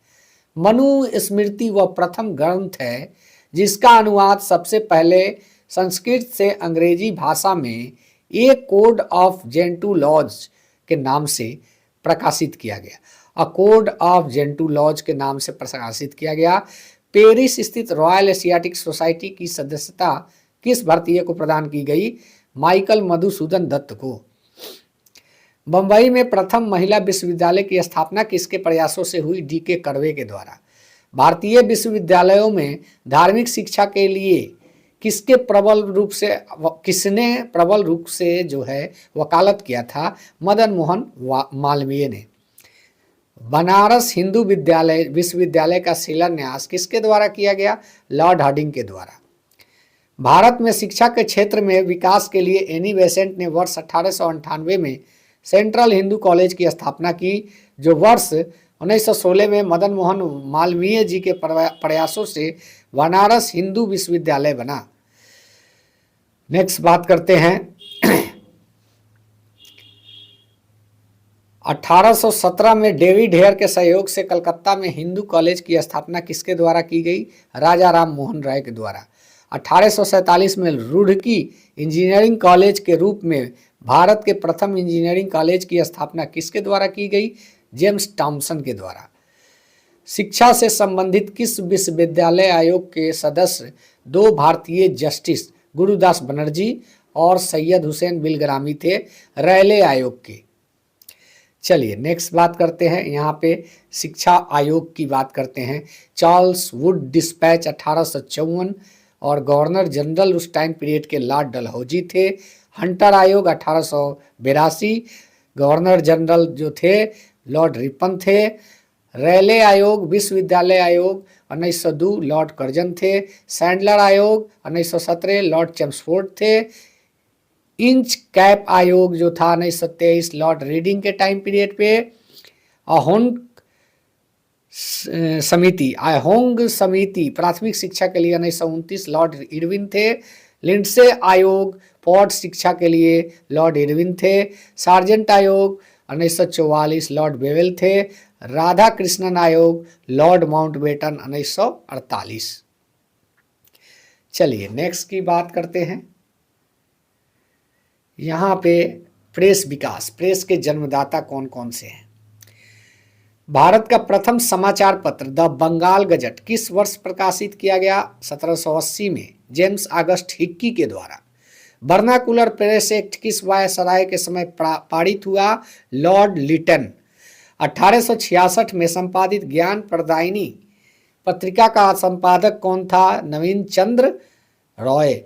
मनु स्मृति वह प्रथम ग्रंथ है जिसका अनुवाद सबसे पहले संस्कृत से अंग्रेजी भाषा में ए कोड ऑफ जेंटुलॉज के नाम से प्रकाशित किया गया। अ कोड ऑफ जेंटुलॉज के नाम से प्रकाशित किया गया। पेरिस स्थित रॉयल एशियाटिक सोसाइटी की सदस्यता किस भारतीय को प्रदान की गई? माइकल मधुसूदन दत्त को। बंबई में प्रथम महिला विश्वविद्यालय की स्थापना किसके प्रयासों से हुई? डी.के. कर्वे के द्वारा। भारतीय विश्वविद्यालयों में धार्मिक शिक्षा के लिए किसने प्रबल रूप से जो है वकालत किया था? मदन मोहन मालवीय ने। बनारस हिंदू विश्वविद्यालय का शिलान्यास किसके द्वारा किया गया? लॉर्ड हार्डिंग के द्वारा। भारत में शिक्षा के क्षेत्र में विकास के लिए एनी बेसेंट ने वर्ष 1898 में सेंट्रल हिंदू कॉलेज की स्थापना की, जो वर्ष 1916 में मदन मोहन मालवीय जी के प्रयासों से बनारस हिंदू विश्वविद्यालय बना। नेक्स्ट बात करते हैं 1817 में डेविड हेयर के सहयोग से कलकत्ता में हिंदू कॉलेज की स्थापना किसके द्वारा की गई? राजा राम मोहन राय के द्वारा। 1847 में रुड़की इंजीनियरिंग कॉलेज के रूप में भारत के प्रथम इंजीनियरिंग कॉलेज की स्थापना किसके द्वारा की गई? जेम्स टॉमसन के द्वारा। शिक्षा से संबंधित किस विश्वविद्यालय आयोग के सदस्य दो भारतीय जस्टिस गुरुदास बनर्जी और सैयद हुसैन बिलग्रामी थे? रैले आयोग के। चलिए नेक्स्ट बात करते हैं, यहाँ पे शिक्षा आयोग की बात करते हैं। चार्ल्स वुड डिस्पैच 1854 और गवर्नर जनरल उस टाइम पीरियड के लॉर्ड डलहौजी थे। हंटर आयोग 1882, गवर्नर जनरल जो थे लॉर्ड रिपन थे। रैले आयोग विश्वविद्यालय आयोग 1902 लॉर्ड कर्जन थे। सैंडलर आयोग 1917 लॉर्ड चेम्सफोर्ड थे। इंच कैप आयोग जो था 1923 लॉर्ड रीडिंग के टाइम पीरियड पे। अहोंग समिति प्राथमिक शिक्षा के लिए 1929 लॉर्ड इरविन थे। लिंडसे आयोग पौध शिक्षा के लिए लॉर्ड इरविन थे। सार्जेंट आयोग 1944 लॉर्ड बेवेल थे। राधा कृष्णन आयोग लॉर्ड माउंटबेटन 1948। चलिए नेक्स्ट की बात करते हैं, यहाँ पे प्रेस विकास, प्रेस के जन्मदाता कौन कौन से हैं? भारत का प्रथम समाचार पत्र द बंगाल गजट किस वर्ष प्रकाशित किया गया? 1780 में जेम्स ऑगस्ट हिक्की के द्वारा। वर्नाकुलर प्रेस एक्ट किस वायसराय के समय पारित हुआ? लॉर्ड लिटन। 1866 में संपादित ज्ञान प्रदायिनी पत्रिका का संपादक कौन था? नवीन चंद्र रॉय।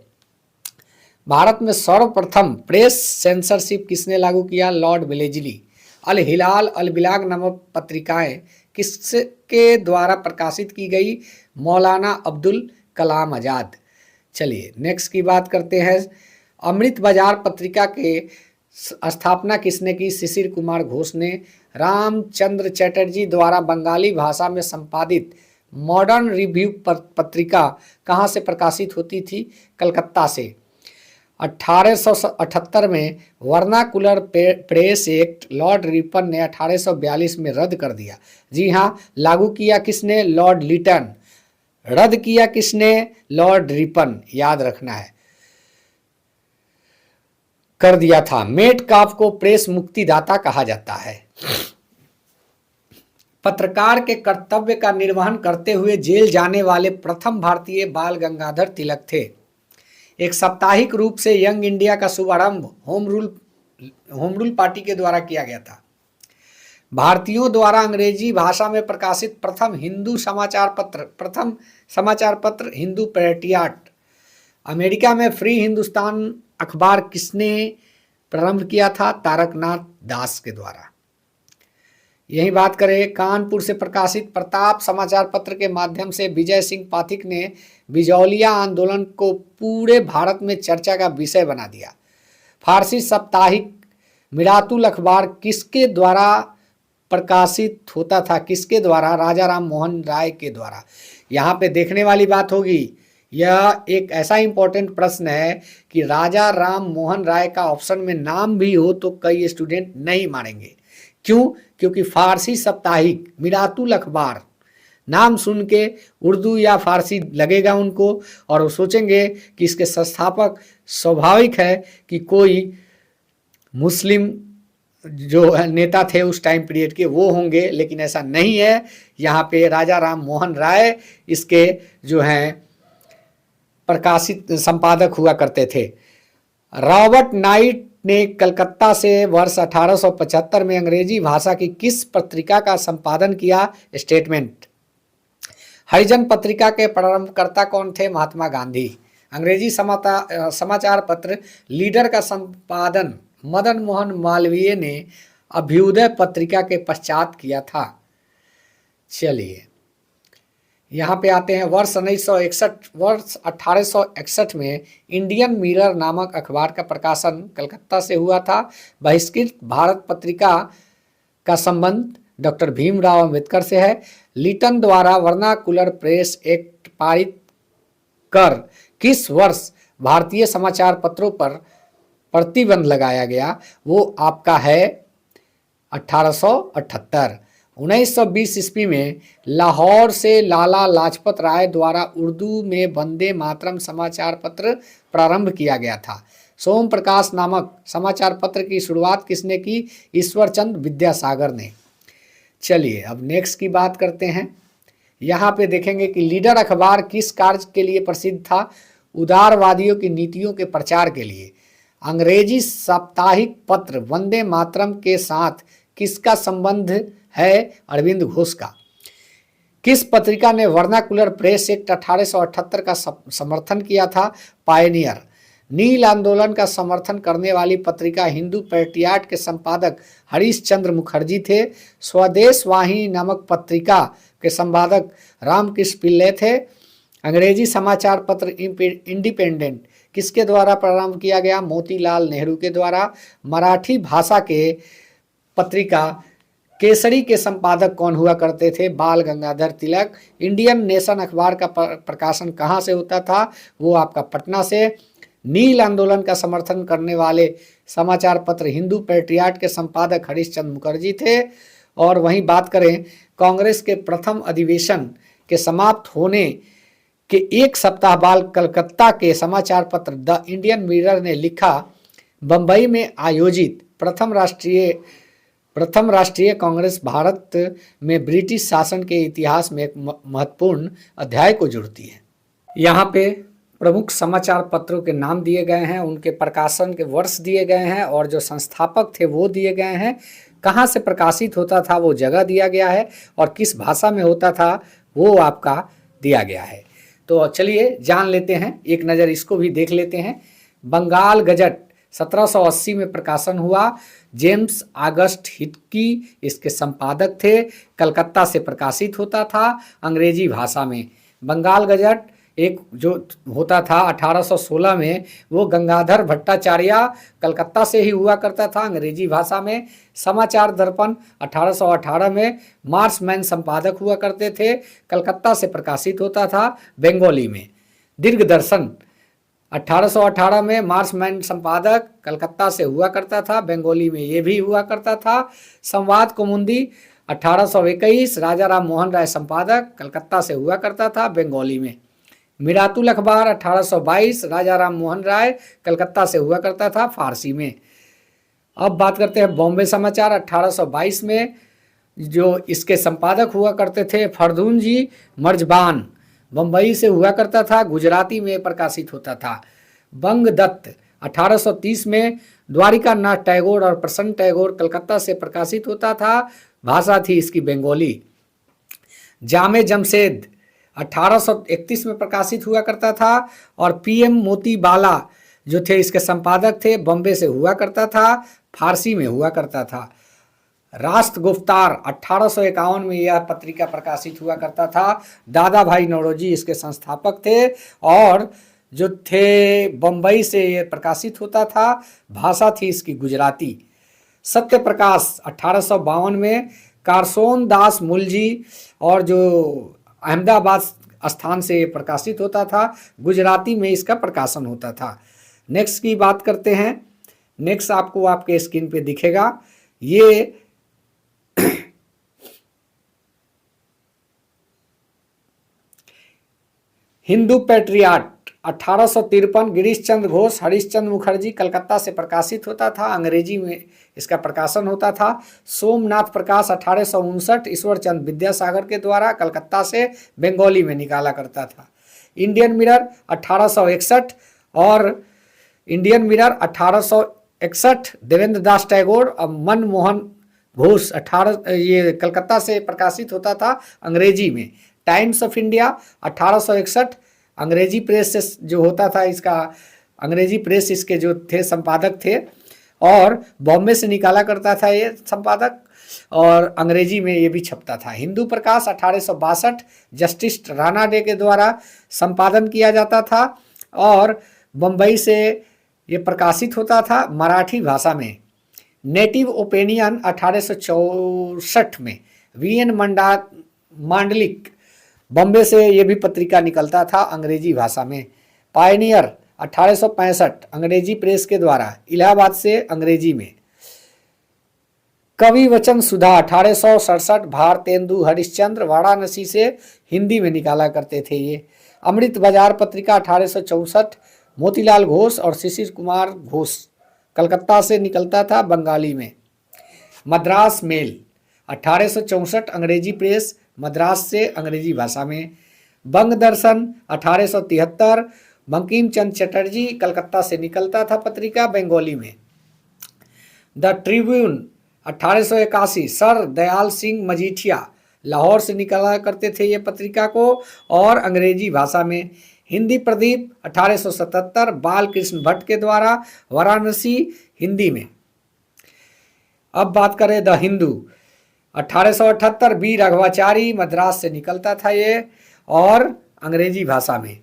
भारत में सर्वप्रथम प्रेस सेंसरशिप किसने लागू किया? Lord Wellesley. अल हिलाल अल बिलाग नामक पत्रिकाएं किसके द्वारा प्रकाशित की गई? मौलाना अब्दुल कलाम आज़ाद। चलिए नेक्स्ट की बात करते हैं, अमृत बाजार पत्रिका के स्थापना किसने की? शिशिर कुमार घोष ने। रामचंद्र चटर्जी द्वारा बंगाली भाषा में संपादित मॉडर्न रिव्यू पत्रिका कहाँ से प्रकाशित होती थी? कलकत्ता से। 1878 में vernacular press act Lord Ripon ने 1842 में रद्द कर दिया। जी हाँ, लागू किया किसने? लॉर्ड लिटन। रद्द किया किसने? लॉर्ड रिपन, याद रखना है, कर दिया था। मेटकाफ को प्रेस मुक्तिदाता कहा जाता है। पत्रकार के कर्तव्य का निर्वहन करते हुए जेल जाने वाले प्रथम भारतीय बाल गंगाधर तिलक थे। एक साप्ताहिक रूप से यंग इंडिया का शुभारंभ होम रूल पार्टी के द्वारा किया गया था। भारतीयों द्वारा अंग्रेजी भाषा में प्रकाशित प्रथम समाचार पत्र हिंदू पैट्रियट। अमेरिका में फ्री हिंदुस्तान अखबार किसने प्रारंभ किया था? तारकनाथ दास के द्वारा। यही बात करें, कानपुर से प्रकाशित प्रताप समाचार पत्र के माध्यम से विजय सिंह पाठक ने बिजौलिया आंदोलन को पूरे भारत में चर्चा का विषय बना दिया। फारसी साप्ताहिक मिरातुल अखबार किसके द्वारा प्रकाशित होता था? किसके द्वारा? राजा राम मोहन राय के द्वारा। यहाँ पे देखने वाली बात होगी, यह एक ऐसा इंपॉर्टेंट प्रश्न है कि राजा राम मोहन राय का ऑप्शन में नाम भी हो तो कई स्टूडेंट नहीं मानेंगे। क्यों? क्योंकि फारसी साप्ताहिक मिरातुल अखबार नाम सुन के उर्दू या फारसी लगेगा उनको, और वो सोचेंगे कि इसके संस्थापक स्वाभाविक है कि कोई मुस्लिम जो नेता थे उस टाइम पीरियड के वो होंगे, लेकिन ऐसा नहीं है। यहाँ पे राजा राम मोहन राय इसके जो हैं प्रकाशित संपादक हुआ करते थे। रॉबर्ट नाइट ने कलकत्ता से वर्ष 1875 में अंग्रेजी भाषा की किस पत्रिका का संपादन किया? स्टेटमेंट। हरिजन पत्रिका के प्रारंभकर्ता कौन थे? महात्मा गांधी। अंग्रेजी समाचार पत्र लीडर का संपादन मदन मोहन मालवीय ने अभ्युदय पत्रिका के पश्चात किया था। चलिए यहाँ पे आते हैं। वर्ष 1861 में इंडियन मिरर नामक अखबार का प्रकाशन कलकत्ता से हुआ था। बहिष्कृत भारत पत्रिका का संबंध डॉक्टर भीमराव अंबेडकर से है। लिटन द्वारा वर्नाकुलर प्रेस एक्ट पारित कर किस वर्ष भारतीय समाचार पत्रों पर प्रतिबंध लगाया गया, वो आपका है 1878। 1920 ईस्वी में लाहौर से लाला लाजपत राय द्वारा उर्दू में वंदे मातरम समाचार पत्र प्रारंभ किया गया था। सोम प्रकाश नामक समाचार पत्र की शुरुआत किसने की? ईश्वरचंद विद्यासागर ने। चलिए अब नेक्स्ट की बात करते हैं। यहाँ पे देखेंगे कि लीडर अखबार किस कार्य के लिए प्रसिद्ध था? उदारवादियों की नीतियों के प्रचार के लिए। अंग्रेजी साप्ताहिक पत्र वंदे मातरम के साथ किसका संबंध है? अरविंद घोष का। किस पत्रिका ने वर्नाकुलर प्रेस एक्ट 1878 का समर्थन किया था? पायनियर। नील आंदोलन का समर्थन करने वाली पत्रिका हिंदू पैट्रियट के संपादक हरीश चंद्र मुखर्जी थे। स्वदेश वाहिनी नामक पत्रिका के संपादक रामकृष्ण पिल्ले थे। अंग्रेजी समाचार पत्र इंडिपेंडेंट किसके द्वारा प्रारंभ किया गया? मोतीलाल नेहरू के द्वारा। मराठी भाषा के पत्रिका केसरी के संपादक कौन हुआ करते थे? बाल गंगाधर तिलक। इंडियन नेशन अखबार का प्रकाशन कहाँ से होता था? वो आपका पटना से। नील आंदोलन का समर्थन करने वाले समाचार पत्र हिंदू पैट्रियट के संपादक हरीश चंद्र मुखर्जी थे। और वहीं बात करें कांग्रेस के प्रथम अधिवेशन के समाप्त होने के एक सप्ताह बाद कलकत्ता के समाचार पत्र द इंडियन मिरर ने लिखा, बंबई में आयोजित प्रथम राष्ट्रीय कांग्रेस भारत में ब्रिटिश शासन के इतिहास में एक महत्वपूर्ण अध्याय को जुड़ती है। यहाँ पे प्रमुख समाचार पत्रों के नाम दिए गए हैं, उनके प्रकाशन के वर्ष दिए गए हैं और जो संस्थापक थे वो दिए गए हैं। कहाँ से प्रकाशित होता था वो जगह दिया गया है और किस भाषा में होता था वो आपका दिया गया है। तो चलिए जान लेते हैं, एक नज़र इसको भी देख लेते हैं। बंगाल गजट 1780 में प्रकाशन हुआ। जेम्स ऑगस्ट हिटकी इसके संपादक थे। कलकत्ता से प्रकाशित होता था अंग्रेजी भाषा में। बंगाल गजट एक जो होता था 1816 में, वो गंगाधर भट्टाचार्य कलकत्ता से ही हुआ करता था अंग्रेजी भाषा में। समाचार दर्पण 1818 में मार्समैन संपादक हुआ करते थे, कलकत्ता से प्रकाशित होता था बंगाली में। दीर्घदर्शन 1818 में मार्समैन संपादक कलकत्ता से हुआ करता था, बंगाली में ये भी हुआ करता था। संवाद कौमुदी 1821 राजा राम मोहन राय संपादक, कलकत्ता से हुआ करता था, बंगाली में। मिरातुल अखबार 1822 राजा राम मोहन राय, कलकत्ता से हुआ करता था, फारसी में। अब बात करते हैं बॉम्बे समाचार 1822 में, जो इसके संपादक हुआ करते थे फरदून जी मर्जबान, बम्बई से हुआ करता था, गुजराती में प्रकाशित होता था। बंगदत्त 1830 में द्वारिका नाथ टैगोर और प्रसन्न टैगोर, कलकत्ता से प्रकाशित होता था, भाषा थी इसकी बंगाली। जामे जमशेद 1831 में प्रकाशित हुआ करता था और पीएम मोती बाला जो थे इसके संपादक थे, बॉम्बे से हुआ करता था, फारसी में हुआ करता था। राष्ट्र गुफ्तार 1851 में यह पत्रिका प्रकाशित हुआ करता था। दादा भाई नौरोजी इसके संस्थापक थे और जो थे बम्बई से ये प्रकाशित होता था, भाषा थी इसकी गुजराती। सत्य प्रकाश 1852 में कारसोन दास मुलजी और जो अहमदाबाद स्थान से प्रकाशित होता था, गुजराती में इसका प्रकाशन होता था। नेक्स्ट की बात करते हैं। नेक्स्ट आपको आपके स्क्रीन पे दिखेगा, ये हिंदू पैट्रियट 1853 गिरीश चंद्र घोष, हरीश चंद्र मुखर्जी, कलकत्ता से प्रकाशित होता था, अंग्रेजी में इसका प्रकाशन होता था। सोमनाथ प्रकाश 1859 ईश्वरचंद विद्यासागर के द्वारा, कलकत्ता से बंगाली में निकाला करता था। इंडियन मिरर 1861 और इंडियन मिरर 1861 देवेंद्र दास टैगोर और मनमोहन घोष ये कलकत्ता से प्रकाशित होता था अंग्रेजी में। टाइम्स ऑफ इंडिया 1861 अंग्रेजी प्रेस से जो होता था इसका, अंग्रेजी प्रेस इसके जो थे संपादक थे, और बॉम्बे से निकाला करता था ये संपादक, और अंग्रेजी में ये भी छपता था। हिंदू प्रकाश 1862 जस्टिस राणा डे के द्वारा संपादन किया जाता था, और बम्बई से ये प्रकाशित होता था मराठी भाषा में। नेटिव ओपिनियन 1864 में वीएन मांडलिक बॉम्बे से ये भी पत्रिका निकलता था अंग्रेजी भाषा में। पायनियर 1865 अंग्रेजी प्रेस के द्वारा इलाहाबाद से अंग्रेजी में। कवि वचन सुधा 1867 भारतेंदु हरिश्चंद्र वाराणसी से हिंदी में निकाला करते थे ये। अमृत बाजार पत्रिका 1864 मोतीलाल घोष और शिशिर कुमार घोष कलकत्ता से निकलता था बंगाली में। मद्रास मेल 1864 अंग्रेजी प्रेस मद्रास से अंग्रेजी भाषा में। बंग दर्शन 1873 बंकिम चंद्र चटर्जी कलकत्ता से निकलता था पत्रिका बंगाली में। The Tribune 1881 sir Dayal Singh Majithia Lahore से निकाला करते थे ये पत्रिका को, और अंग्रेजी भाषा में। हिंदी प्रदीप 1877 बाल कृष्ण भट्ट के द्वारा वाराणसी हिंदी में। अब बात करें द हिंदू 1878 बी राघवाचारी मद्रास से निकलता था ये, और अंग्रेजी भाषा में।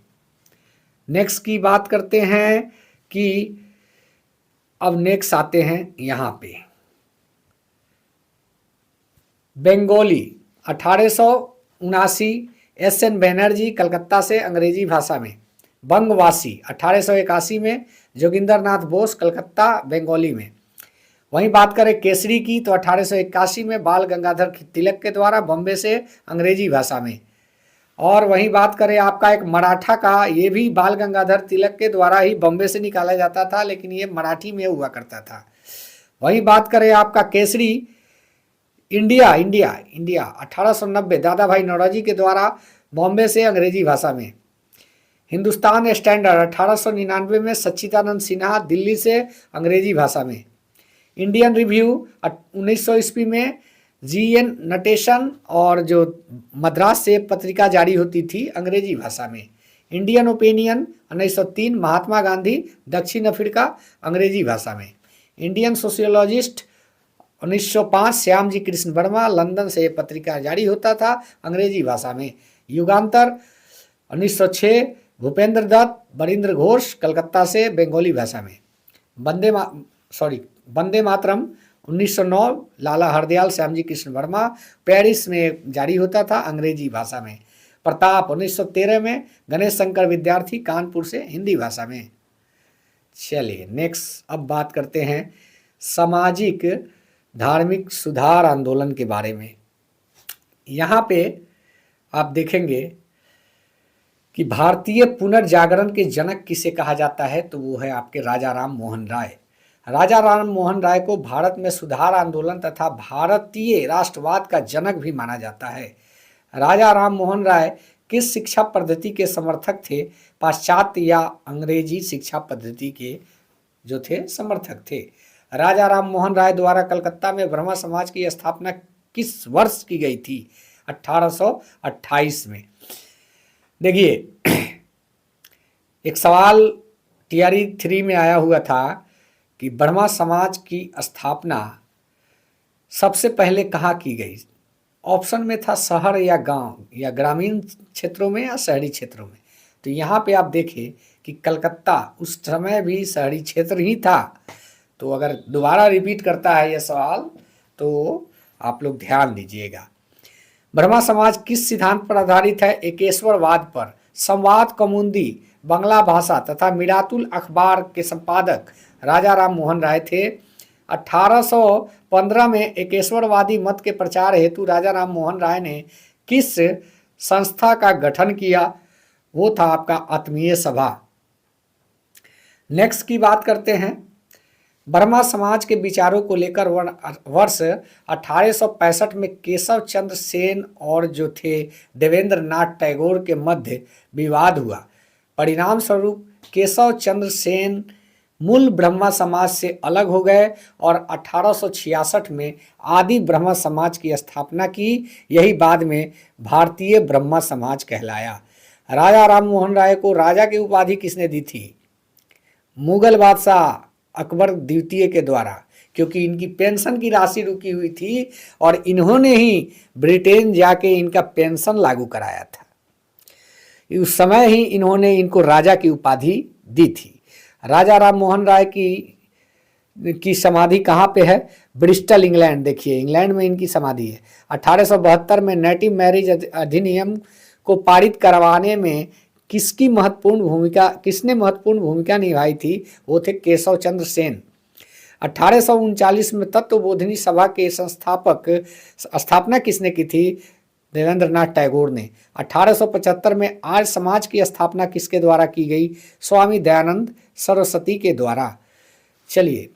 नेक्स्ट की बात करते हैं कि अब नेक्स्ट आते हैं यहाँ पे बंगाली 1879 एस.एन. बैनर्जी कलकत्ता से अंग्रेजी भाषा में। बंगवासी 1881 में जोगिंदर नाथ बोस कलकत्ता बंगाली में। वहीं बात करें केसरी की तो 1881 में बाल गंगाधर तिलक के द्वारा बॉम्बे से अंग्रेजी भाषा में। और वहीं बात करें आपका एक मराठा का, ये भी बाल गंगाधर तिलक के द्वारा ही बॉम्बे से निकाला जाता था, लेकिन ये मराठी में हुआ करता था। वहीं बात करें आपका केसरी इंडिया 1890 दादा भाई नौरोजी के द्वारा बॉम्बे से अंग्रेजी भाषा में। हिंदुस्तान स्टैंडर्ड 1899 में सच्चिदानंद सिन्हा दिल्ली से अंग्रेजी भाषा में। इंडियन रिव्यू 1900 ईस्वी में जी.एन. नटेशन और जो मद्रास से पत्रिका जारी होती थी अंग्रेजी भाषा में। इंडियन ओपिनियन 1903 महात्मा गांधी दक्षिण अफ्रीका अंग्रेजी भाषा में। Indian sociologist 1905 Shyam ji Krishna Verma London से पत्रिका जारी होता था अंग्रेजी भाषा में। युगांतर 1906 भूपेंद्र दत्त बरिंद्र घोष कलकत्ता से बंगाली भाषा में। वंदे मातरम 1909 लाला हरदयाल श्याम जी कृष्ण वर्मा पेरिस में जारी होता था अंग्रेजी भाषा में। प्रताप 1913 में गणेश शंकर विद्यार्थी कानपुर से हिंदी भाषा में। चलिए नेक्स्ट अब बात करते हैं सामाजिक धार्मिक सुधार आंदोलन के बारे में। यहाँ पे आप देखेंगे कि भारतीय पुनर्जागरण के जनक किसे कहा जाता है, तो वो है आपके राजा राम मोहन राय। राजा राम मोहन राय को भारत में सुधार आंदोलन तथा भारतीय राष्ट्रवाद का जनक भी माना जाता है। राजा राम मोहन राय किस शिक्षा पद्धति के समर्थक थे? पाश्चात्य या अंग्रेजी शिक्षा पद्धति के जो थे समर्थक थे। राजा राम मोहन राय द्वारा कलकत्ता में ब्रह्मा समाज की स्थापना किस वर्ष की गई थी? 1828 में। देखिए एक सवाल टीआरई 3 में आया हुआ था कि ब्रह्मा समाज की स्थापना सबसे पहले कहाँ की गई? ऑप्शन में था शहर या गांव या ग्रामीण क्षेत्रों में या शहरी क्षेत्रों में। तो यहाँ पे आप देखें कि कलकत्ता उस समय भी शहरी क्षेत्र ही था। तो अगर दोबारा रिपीट करता है यह सवाल तो आप लोग ध्यान दीजिएगा। ब्रह्मा समाज किस सिद्धांत पर आधारित है? एकेश्वरवाद पर। संवाद कौमुदी बांग्ला भाषा तथा मिरातुल अखबार के संपादक राजा राम मोहन राय थे। 1815 में एकेश्वरवादी मत के प्रचार हेतु राजा राम मोहन राय ने किस संस्था का गठन किया? वो था आपका आत्मीय सभा। नेक्स्ट की बात करते हैं। ब्रह्मा समाज के विचारों को लेकर वर्ष 1865 में केशव चंद्र सेन और जो थे देवेंद्र नाथ टैगोर के मध्य विवाद हुआ। परिणाम स्वरूप केशव चंद्र सेन मूल ब्रह्मा समाज से अलग हो गए और 1866 में आदि ब्रह्मा समाज की स्थापना की। यही बाद में भारतीय ब्रह्मा समाज कहलाया। राजा राम मोहन राय को राजा की उपाधि किसने दी थी? मुगल बादशाह अकबर द्वितीय के द्वारा, क्योंकि इनकी पेंशन की राशि रुकी हुई थी और इन्होंने ही ब्रिटेन जाके इनका पेंशन लागू कराया था। उस समय ही इन्होंने इनको राजा की उपाधि दी थी। राजा राम मोहन राय की समाधि कहाँ पे है? Bristol, England. देखिए, इंग्लैंड में इनकी समाधि है। 1872 में नेटिव मैरिज अधिनियम को पारित करवाने में किसने महत्वपूर्ण भूमिका निभाई थी? वो थे केशव चंद्र सेन। 1839 में तत्वबोधिनी सभा के स्थापना किसने की थी? देवेंद्रनाथ टैगोर ने। 1875 में आर्य समाज की स्थापना किसके द्वारा की गई? स्वामी दयानंद सरस्वती के द्वारा। चलिए,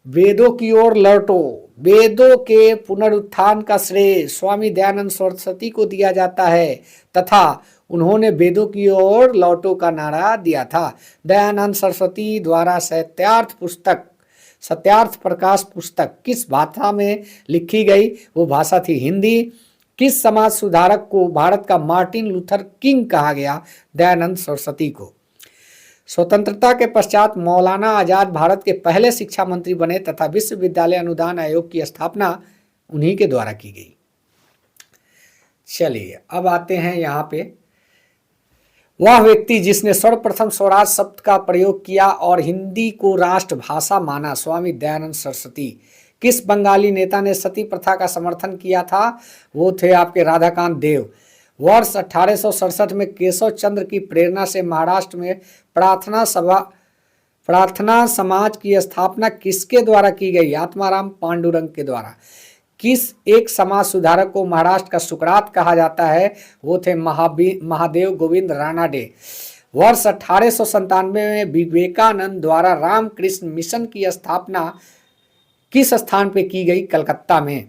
वेदों की ओर लौटो। वेदों के पुनरुत्थान का श्रेय स्वामी दयानंद सरस्वती को दिया जाता है तथा उन्होंने वेदों की ओर लौटो का नारा दिया था। दयानंद सरस्वती द्वारा सत्यार्थ प्रकाश पुस्तक किस भाषा में लिखी गई? वो भाषा थी हिंदी। किस समाज सुधारक को भारत का मार्टिन लूथर किंग कहा गया? दयानंद सरस्वती को। स्वतंत्रता के पश्चात मौलाना आजाद भारत के पहले शिक्षा मंत्री बने तथा विश्वविद्यालय अनुदान आयोग की स्थापना उन्हीं के द्वारा की गई। चलिए, अब आते हैं यहाँ पे, वह व्यक्ति जिसने सर्वप्रथम स्वराज शब्द का प्रयोग किया और हिंदी को राष्ट्रभाषा माना? स्वामी दयानंद सरस्वती। किस बंगाली नेता ने सती प्रथा का समर्थन किया था? वो थे आपके राधाकांत देव। वर्ष 1867 में केशव चंद्र की प्रेरणा से महाराष्ट्र में प्रार्थना समाज की स्थापना किसके द्वारा की गई? आत्माराम पांडुरंग के द्वारा। किस एक समाज सुधारक को महाराष्ट्र का सुकरात कहा जाता है? वो थे महादेव गोविंद रानाडे। वर्ष 1897 में विवेकानंद द्वारा रामकृष्ण मिशन की स्थापना किस स्थान पे की गई? कलकत्ता में।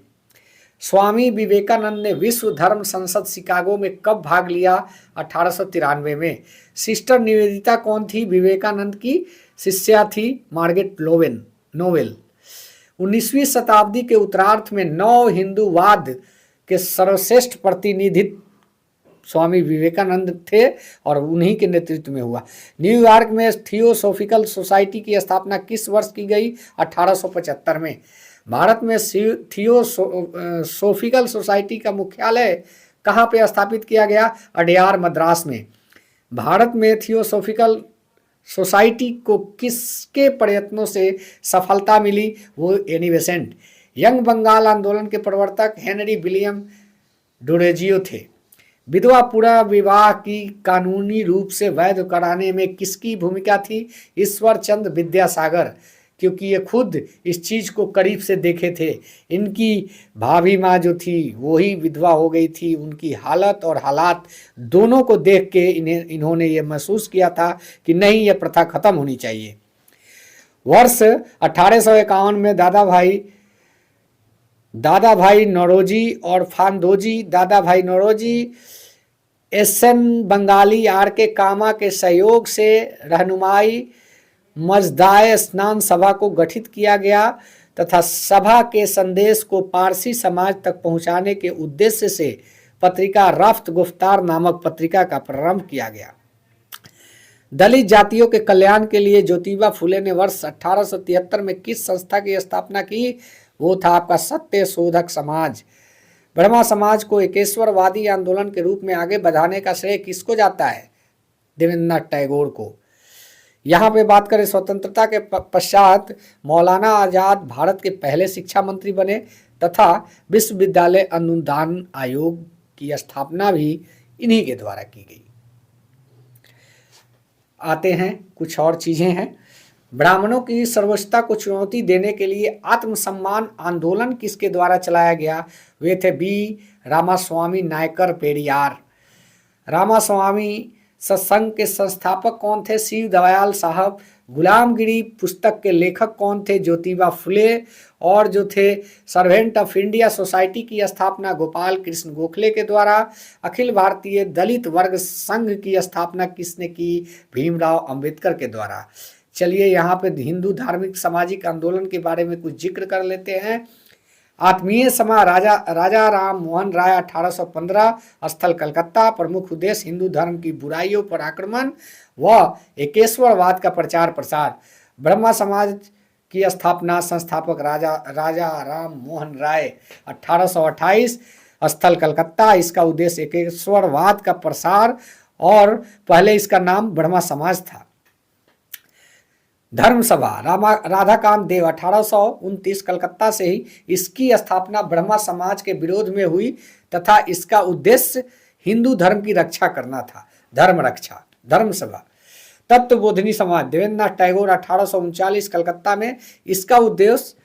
स्वामी विवेकानंद ने विश्व धर्म संसद शिकागो में कब भाग लिया? 1893 में। सिस्टर निवेदिता कौन थी? विवेकानंद की शिष्या थी मार्गरेट नोवेल। 19वीं शताब्दी के उत्तरार्ध में नव हिंदूवाद के सर्वश्रेष्ठ प्रतिनिधित्व स्वामी विवेकानंद थे और उन्हीं के नेतृत्व में हुआ। न्यूयॉर्क में थियोसोफिकल सोसाइटी की स्थापना किस वर्ष की गई? 1875 में। भारत में थियोसोफिकल सोसाइटी का मुख्यालय कहाँ पे स्थापित किया गया? अडयार, मद्रास में। भारत में थियोसोफिकल सोसाइटी को किसके प्रयत्नों से सफलता मिली? वो एनी बेसेंट। यंग बंगाल आंदोलन के प्रवर्तक हेनरी विलियम डोरेजियो थे। विधवा पूरा विवाह की कानूनी रूप से वैध कराने में किसकी भूमिका थी? ईश्वर चंद्र विद्यासागर, क्योंकि ये खुद इस चीज़ को करीब से देखे थे। इनकी भाभी माँ जो थी वो ही विधवा हो गई थी। उनकी हालत और हालात दोनों को देख के इन्होंने ये महसूस किया था कि नहीं, ये प्रथा खत्म होनी चाहिए। वर्ष 1851 में दादा भाई नौरोजी और फांदोजी एसएन बंगाली आर के कामा के सहयोग से रहनुमाई मजदाए स्नान सभा को गठित किया गया तथा सभा के संदेश को पारसी समाज तक पहुंचाने के उद्देश्य से पत्रिका रफ्त गुफ्तार नामक पत्रिका का प्रारंभ किया गया। दलित जातियों के कल्याण के लिए ज्योतिबा फुले ने वर्ष 1873 में किस संस्था की स्थापना की? वो था आपका सत्य शोधक समाज। ब्रह्मा समाज को एकेश्वरवादी आंदोलन के रूप में आगे बढ़ाने का श्रेय किसको जाता है? देवेंद्रनाथ टैगोर को। यहाँ पे बात करें स्वतंत्रता के पश्चात मौलाना आजाद भारत के पहले शिक्षा मंत्री बने तथा विश्वविद्यालय अनुदान आयोग की स्थापना भी इन्हीं के द्वारा की गई। आते हैं, कुछ और चीजें हैं। ब्राह्मणों की सर्वोच्चता को चुनौती देने के लिए आत्मसम्मान आंदोलन किसके द्वारा चलाया गया? वे थे बी रामास्वामी नायकर पेरियार। रामास्वामी सत्संग के संस्थापक कौन थे? शिव दयाल साहब। गुलामगिरी पुस्तक के लेखक कौन थे? ज्योतिबा फुले। और जो थे सर्वेंट ऑफ इंडिया सोसाइटी की स्थापना गोपाल कृष्ण गोखले के द्वारा। अखिल भारतीय दलित वर्ग संघ की स्थापना किसने की? भीमराव अंबेडकर के द्वारा। चलिए, यहाँ पे हिंदू धार्मिक सामाजिक आंदोलन के बारे में कुछ जिक्र कर लेते हैं। आत्मीय समा राजा राजा राम मोहन राय 1815 स्थल कलकत्ता। प्रमुख उद्देश्य हिंदू धर्म की बुराइयों पर आक्रमण व एकेश्वरवाद का प्रचार प्रसार। ब्रह्मा समाज की स्थापना संस्थापक राजा राजा राम मोहन राय 1828 स्थल कलकत्ता। इसका उद्देश्य एकेश्वरवाद का प्रसार और पहले इसका नाम ब्रह्मा समाज था। धर्म सभा राधाकांत देव 1829 कलकत्ता से ही इसकी स्थापना ब्रह्मा समाज के विरोध में हुई तथा इसका उद्देश्य हिंदू धर्म की रक्षा करना था। धर्म रक्षा। धर्म सभा तत्वबोधिनी समाज देवेंद्रनाथ टैगोर 1839 कलकत्ता में। इसका उद्देश्य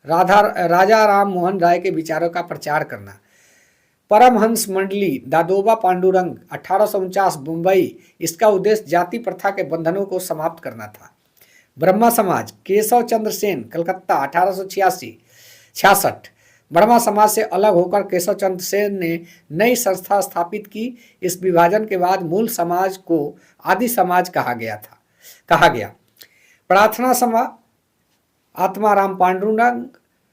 राजा राम मोहन राय के विचारों का प्रचार करना। परमहंस मंडली दादोबा पांडुरंग 1849 मुंबई। इसका उद्देश्य जाति प्रथा के बंधनों को समाप्त करना था। ब्रह्मा समाज केशव चंद्र सेन कलकत्ता 1866। ब्रह्मा समाज से अलग होकर केशव चंद्र सेन ने नई संस्था स्थापित की। इस विभाजन के बाद मूल समाज को आदि समाज कहा गया। प्रार्थना सभा आत्माराम पांडुरंग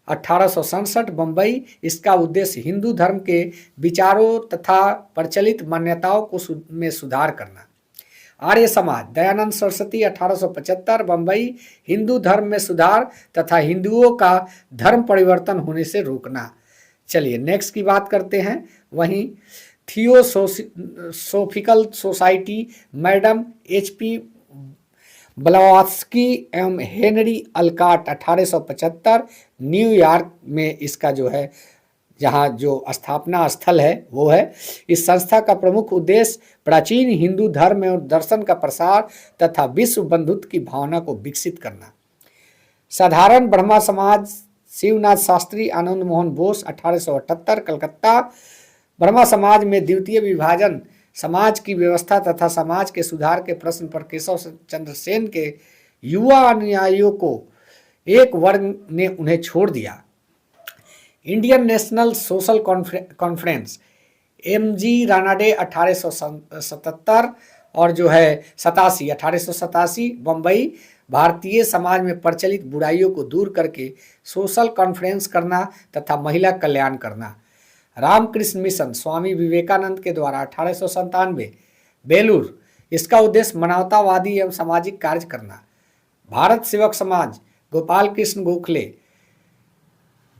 1867 बम्बई। इसका उद्देश्य हिंदू धर्म के विचारों तथा प्रचलित मान्यताओं में सुधार करना। आर्य समाज दयानंद सरस्वती 1875 बम्बई। हिंदू धर्म में सुधार तथा हिंदुओं का धर्म परिवर्तन होने से रोकना। चलिए नेक्स्ट की बात करते हैं। वहीं थियोसोफिकल सोसाइटी मैडम HP ब्लवात्स्की एवं हेनरी अल्काट 1875 न्यूयॉर्क में इसका जो है जहाँ जो स्थापना स्थल है वो है। इस संस्था का प्रमुख उद्देश्य प्राचीन हिंदू धर्म और दर्शन का प्रसार तथा विश्व बंधुत्व की भावना को विकसित करना। साधारण ब्रह्मा समाज शिवनाथ शास्त्री आनंद मोहन बोस 1878 कलकत्ता। ब्रह्मा समाज में द्वितीय विभाजन समाज की व्यवस्था तथा समाज के सुधार के प्रश्न पर केशव चंद्र सेन के युवा अनुयायियों को एक वर्ग ने उन्हें छोड़ दिया। Indian national social conference MG Ranade 1877 और जो है 1887 बम्बई। भारतीय समाज में प्रचलित बुराइयों को दूर करके सोशल कॉन्फ्रेंस करना तथा महिला कल्याण करना। रामकृष्ण मिशन स्वामी विवेकानंद के द्वारा 1897 बेलूर। इसका उद्देश्य मानवतावादी एवं सामाजिक कार्य करना। भारत सेवक समाज गोपाल कृष्ण गोखले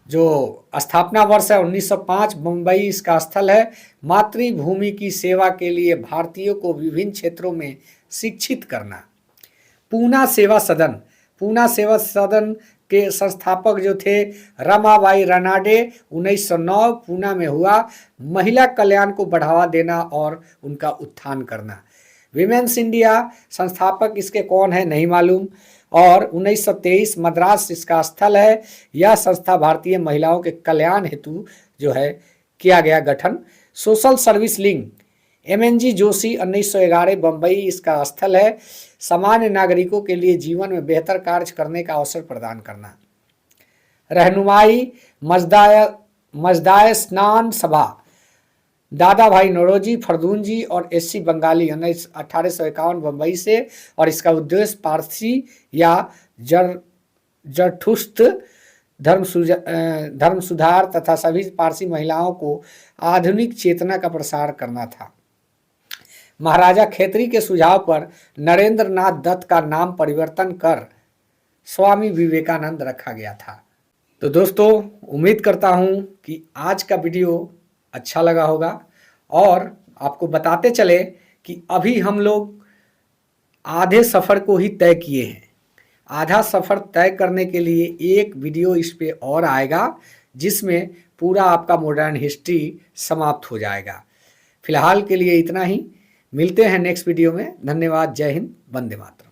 जो स्थापना वर्ष है 1905 मुंबई इसका स्थल है। मातृभूमि की सेवा के लिए भारतीयों को विभिन्न क्षेत्रों में शिक्षित करना। पूना सेवा सदन के संस्थापक जो थे रमाबाई रानाडे 1909 पूना में हुआ। महिला कल्याण को बढ़ावा देना और उनका उत्थान करना। विमेंस इंडिया संस्थापक इसके कौन है नहीं मालूम। और 1923 मद्रास इसका स्थल है। यह संस्था भारतीय महिलाओं के कल्याण हेतु जो है किया गया गठन। Social service link MNG Joshi 1911 Bombay इसका स्थल है। सामान्य नागरिकों के लिए जीवन में बेहतर कार्य करने का अवसर प्रदान करना। रहनुमाई मजदाय स्नान सभा दादा भाई नौरोजी फरदूनजी और SC बंगाली 1851 बम्बई से। और इसका उद्देश्य पारसी या जरठुस्त्र धर्म सुधार तथा सभी पारसी महिलाओं को आधुनिक चेतना का प्रसार करना था। महाराजा खेतरी के सुझाव पर नरेंद्र नाथ दत्त का नाम परिवर्तन कर स्वामी विवेकानंद रखा गया था। तो दोस्तों उम्मीद करता हूं कि आज का वीडियो अच्छा लगा होगा और आपको बताते चले कि अभी हम लोग आधे सफ़र को ही तय किए हैं। आधा सफ़र तय करने के लिए एक वीडियो इस पे और आएगा जिसमें पूरा आपका मॉडर्न हिस्ट्री समाप्त हो जाएगा। फिलहाल के लिए इतना ही। मिलते हैं नेक्स्ट वीडियो में। धन्यवाद। जय हिंद। वंदे मातरम।